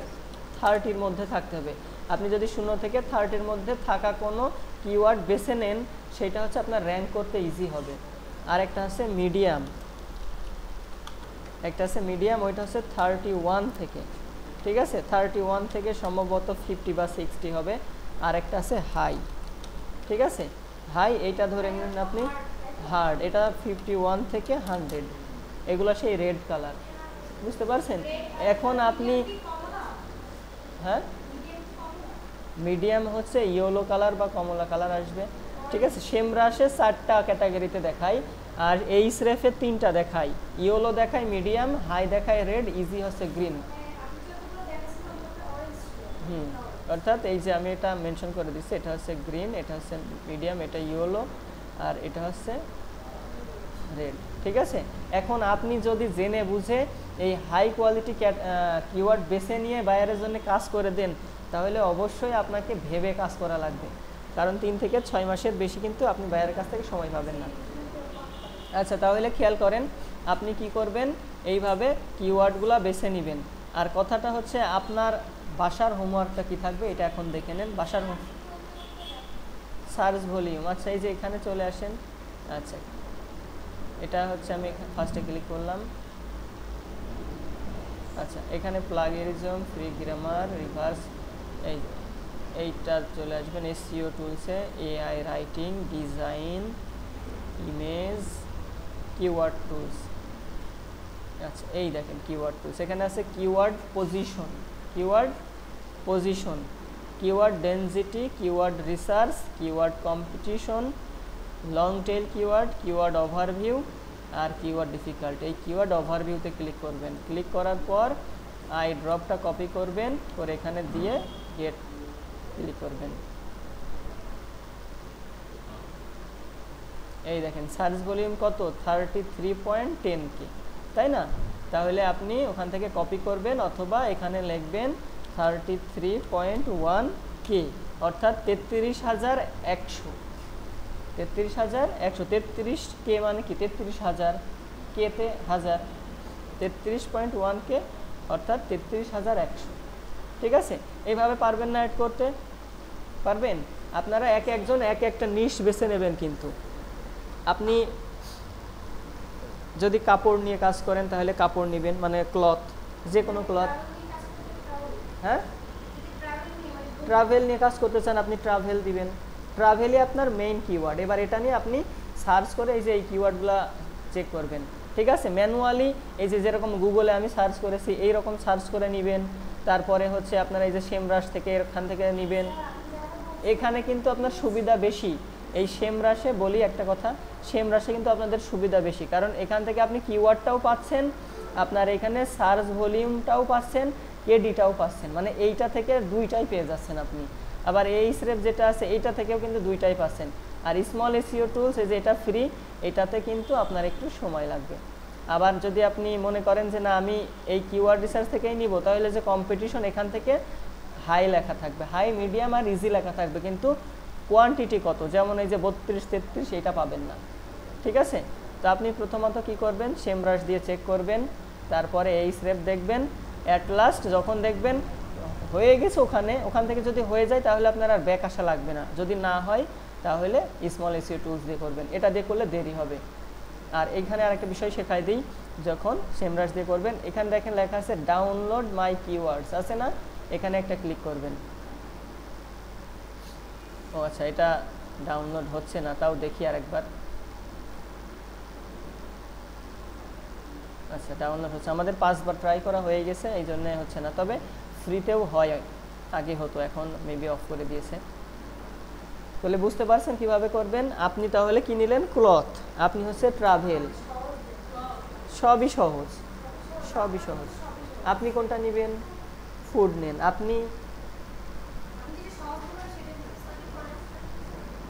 30-র মধ্যে থাকতে হবে। আপনি যদি 0 থেকে 30-র মধ্যে থাকা কোনো কিওয়ার্ড বেছে নেন, সেটা হচ্ছে আপনার র্যাঙ্ক করতে ইজি হবে। আর একটা হচ্ছে মিডিয়াম, ওইটা হচ্ছে 31 থেকে, ঠিক আছে। 31 থেকে সম্ভবত 50 বা 60 হবে। আর একটা আছে হাই, ঠিক আছে। হাই, এইটা ধরে নিন আপনি হার্ড, এটা 51 থেকে 100, এগুলো সেই রেড কালার, বুঝতে পারছেন? এখন আপনি, হ্যাঁ, মিডিয়াম হচ্ছে ইয়েলো কালার বা কমলা কালার আসবে, ঠিক আছে। সেমরাশে 4টা ক্যাটাগরিতে দেখাই, আর এই স্রেফে 3টা দেখাই, ইয়েলো দেখাই, মিডিয়াম, হাই দেখায় রেড, ইজি হচ্ছে গ্রিন। অর্থাৎ এই যে আমি এটা মেনশন করে দিচ্ছি, এটা হচ্ছে গ্রিন, এটা হচ্ছে মিডিয়াম, এটা ইয়েলো, আর এটা হচ্ছে রেড, ঠিক আছে। এখন আপনি যদি জেনে বুঝে এই হাই কোয়ালিটি কিওয়ার্ড বেছে নিয়ে বায়ারের জন্য কাজ করে দেন, তাহলে অবশ্যই আপনাকে ভেবে কাজ করা লাগবে, কারণ 3 থেকে 6 মাসের বেশি কিন্তু আপনি বায়ারের কাছ থেকে সময় পাবেন না। আচ্ছা, তাহলে খেয়াল করেন আপনি কি করবেন, এইভাবে কিওয়ার্ডগুলো বেছে নেবেন। আর কথাটা হচ্ছে আপনার বাসার হোমওয়ার্কটা কি থাকবে এটা এখন দেখে নেন। বাসার সার্চ ভলিউম, আচ্ছা এই যে এখানে চলে আসেন। আচ্ছা, এটা হচ্ছে আমি ফার্স্টে ক্লিক করলাম। আচ্ছা, এখানে প্লাগিয়ারিজম, ফ্রি গ্রামার, রিভার্স, এইটা চলে আসবেন। এসইও টুলসে AI writing, design, image, keyword tools. আচ্ছা, এই দেখেন কিওয়ার্ড টুলস, এখানে আছে keyword position, keyword position, keyword density, keyword research, keyword competition, long tail keyword, keyword overview, আর কিওয়ার্ড ডিফিকাল্ট। এই কিওয়ার্ড ওভারভিউতে ক্লিক করবেন, ক্লিক করার পর আই ড্রপটা কপি করবেন, করে এখানে দিয়ে গেট ক্লিক করবেন। এই দেখেন সার্চ ভলিউম কত, 33.10K, তাই না? তাহলে আপনি ওখান থেকে কপি করবেন, অথবা এখানে লিখবেন 33.1K, অর্থাৎ 33,100, 33,100, 33K মানে কি 33,000, কেতে হাজার, 33.1K অর্থাৎ 33,100, ঠিক আছে। এইভাবে পারবেন না অ্যাড করতে? পারবেন। আপনারা এক একজন এক একটা নিশ বেছে নেবেন, কিন্তু আপনি যদি কাপড় নিয়ে কাজ করেন তাহলে কাপড় নেবেন, মানে ক্লথ, যে কোনো ক্লথ। হ্যাঁ, ট্রাভেল নিয়ে কাজ করতে চান আপনি ট্রাভেল দিবেন, ট্রাভেলই আপনার মেইন কিওয়ার্ড। এবার এটা নিয়ে আপনি সার্চ করে এই যে এই কিওয়ার্ডগুলো চেক করবেন, ঠিক আছে। ম্যানুয়ালি এই যে যেরকম গুগলে আমি সার্চ করেছি এই রকম সার্চ করে নেবেন। তারপরে হচ্ছে আপনারা এই যে সেমরাশ থেকে এখান থেকে নেবেন, এখানে কিন্তু আপনার সুবিধা বেশি। এই সেমরাশে বলি একটা কথা, সেমরাশে কিন্তু আপনাদের সুবিধা বেশি, কারণ এখান থেকে আপনি কিওয়ার্ডটাও পাচ্ছেন, আপনার এখানে সার্চ ভলিউমটাও পাচ্ছেন, কেডিটাও পাচ্ছেন, মানে এইটা থেকে দুইটাই পেয়ে যাচ্ছেন আপনি। আবার এই স্রেপ যেটা আছে এইটা থেকেও কিন্তু দুইটাই পাচ্ছেন। আর স্মল এসইও টুলস, এই যে এটা ফ্রি, এটাতে কিন্তু আপনার একটু সময় লাগবে। আবার যদি আপনি মনে করেন যে না আমি এই কিওয়ার্ড রিসার্চ থেকেই নিব, তাহলে যে কম্পিটিশন এখান থেকে হাই লেখা থাকবে, হাই, মিডিয়াম আর ইজি লেখা থাকবে, কিন্তু কোয়ান্টিটি কত, যেমন এই যে 32, 33, এটা পাবেন না, ঠিক আছে। তো আপনি প্রথমত কি করবেন, সেমরাশ দিয়ে চেক করবেন, তারপরে এই স্রেপ দেখবেন, অ্যাট লাস্ট যখন দেখবেন হয়ে গেছে ওখান থেকে যদি হয়ে যায় তাহলে আপনার আর ব্যাক আসা লাগবে না, যদি না হয় তাহলে স্মল এসইও টুলস দিয়ে করবেন, এটা দিয়ে করলে দেরি হবে। আর এইখানে আরেকটা বিষয় শেখাই দিই, যখন সেমরাশ দিয়ে করবেন এখানে দেখেন লেখা আছে ডাউনলোড মাই কিওয়ার্ডস, আছে না, এখানে একটা ক্লিক করবেন। ও আচ্ছা, এটা ডাউনলোড হচ্ছে না, তাও দেখি আরেকবার। আচ্ছা, ডাউনলোড হচ্ছে, আমাদের 5 বার ট্রাই করা হয়ে গেছে, এই জন্য হচ্ছে না, তবে ফ্রিতেও হয়, আগে হতো, এখন মেবি অফ করে দিয়েছে। তাহলে বুঝতে পারছেন কিভাবে করবেন। আপনি তাহলে কি নিলেন, ক্লথ, আপনি হচ্ছে ট্রাভেল, সবই সহজ, সবই সহজ। আপনি কোনটা নেবেন, ফুড নেন আপনি,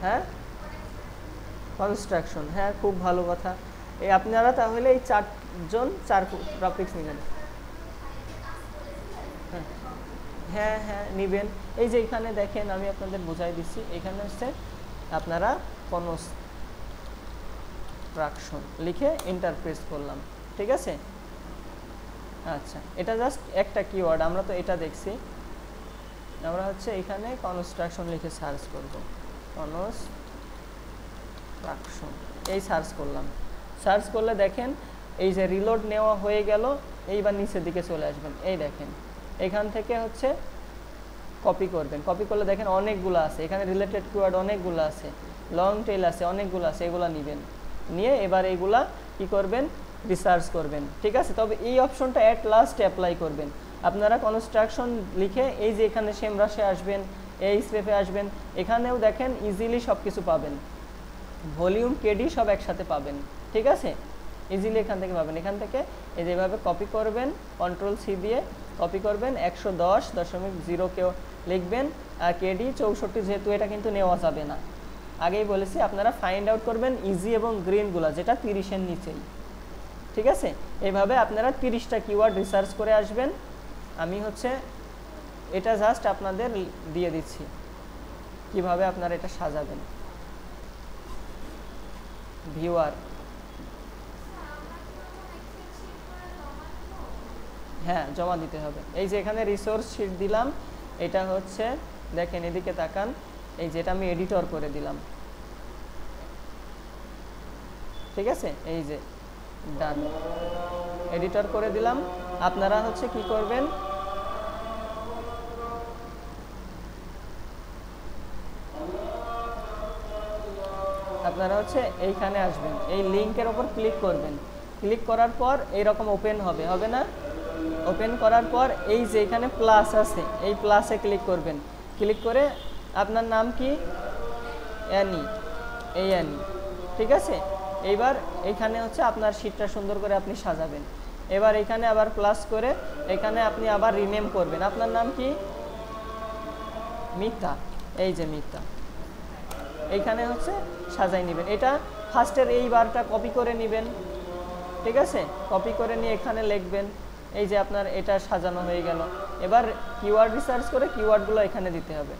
হ্যাঁ, কনস্ট্রাকশন, হ্যাঁ খুব ভালো কথা। এই আপনারা তাহলে এই 4জন 4 টপিকস নেবেন। হ্যাঁ হ্যাঁ নেবেন। এই যে এখানে দেখেন আমি আপনাদের বোঝাই দিচ্ছি, এখানে হচ্ছে আপনারা কনস্ট্রাকশন লিখে এন্টার প্রেস করলাম, ঠিক আছে। আচ্ছা, এটা জাস্ট একটা কিওয়ার্ড, আমরা তো এটা দেখছি, আমরা হচ্ছে এখানে কনস্ট্রাকশন লিখে সার্চ করব, কনস্ট্রাকশন, এই সার্চ করলাম। সার্চ করলে দেখেন এই যে রিলোড নেওয়া হয়ে গেল, এইবার নিচের দিকে চলে আসবেন, এই দেখেন এখান থেকে হচ্ছে কপি করবেন, কপি করলে দেখেন অনেকগুলো আছে, এখানে রিলেটেড কিওয়ার্ড অনেকগুলো আছে। লং টেল আছে, অনেকগুলো আছে, এগুলো নেবেন, নিয়ে এবার এইগুলা কি করবেন, রিসার্চ করবেন। ঠিক আছে, তবে এই অপশনটা অ্যাট লাস্ট অ্যাপ্লাই করবেন। আপনারা কনস্ট্রাকশন লিখে এই যে এখানে সেমরাশে আসবেন, এই স্পেসে আসবেন, এখানেও দেখেন ইজিলি সব কিছু পাবেন, ভলিউম কেডি সব একসাথে পাবেন। ঠিক আছে, ইজিলি এখান থেকে পাবেন। এখান থেকে এই যেভাবে কপি করবেন, কন্ট্রোল সি দিয়ে কপি করবেন, 110.0 কেউ লিখবেন, আর কেডি 64, যেহেতু এটা কিন্তু নেওয়া যাবে না, আগেই বলেছি আপনারা ফাইন্ড আউট করবেন ইজি এবং গ্রিনগুলো, যেটা 30-এর নিচেই। ঠিক আছে, এইভাবে আপনারা 30টা কিওয়ার্ড রিসার্চ করে আসবেন। আমি হচ্ছে এটা জাস্ট আপনাদের দিয়ে দিচ্ছি কিভাবে আপনারা এটা সাজাবেন। ভিউয়ার, হ্যাঁ জমা দিতে হবে। এই যে এখানে রিসোর্স শিট দিলাম, এটা হচ্ছে দেখেন এদিকে তাকান, এই যেটা আমি এডিটর করে দিলাম। ঠিক আছে, এই যে ডান, এডিটর করে দিলাম। আপনারা হচ্ছে কি করবেন, আপনারা হচ্ছে এইখানে আসবেন, এই লিংকের ওপর ক্লিক করবেন, ক্লিক করার পর এইরকম ওপেন হবে, হবে না? ওপেন করার পর এই যে এখানে প্লাস আছে, এই প্লাসে ক্লিক করবেন, ক্লিক করে আপনার নাম কি, অ্যানি, এই অ্যানি। ঠিক আছে, এইবার এইখানে হচ্ছে আপনার শীটটা সুন্দর করে আপনি সাজাবেন। এবার এখানে আবার প্লাস করে এখানে আপনি আবার রিনেম করবেন, আপনার নাম কি, মিতা, এই যে মিতা, এইখানে হচ্ছে সাজাই নেবেন। এটা ফার্স্টের এই বারটা কপি করে নেবেন। ঠিক আছে, কপি করে নিয়ে এখানে লিখবেন, এই যে আপনার এটা সাজানো হয়ে গেল। এবার কিওয়ার্ড রিসার্চ করে কিওয়ার্ডগুলো এখানে দিতে হবে।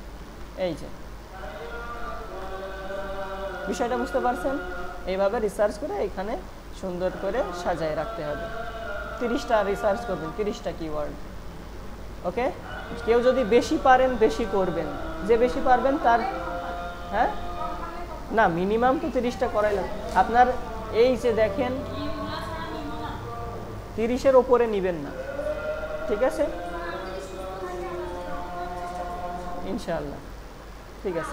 এই যে বিষয়টা বুঝতে পারছেন, এইভাবে রিসার্চ করে এখানে সুন্দর করে সাজায় রাখতে হবে। 30টা রিসার্চ করবেন, 30টা কিওয়ার্ড। ওকে, কেউ যদি বেশি পারেন বেশি করবেন, যে বেশি পারবেন তার, হ্যাঁ না মিনিমাম তো 30টা করাই লাগবে আপনার। এই যে দেখেন 30-এর ওপরে নেবেন না। ঠিক আছে, ইনশাআল্লাহ। ঠিক আছে।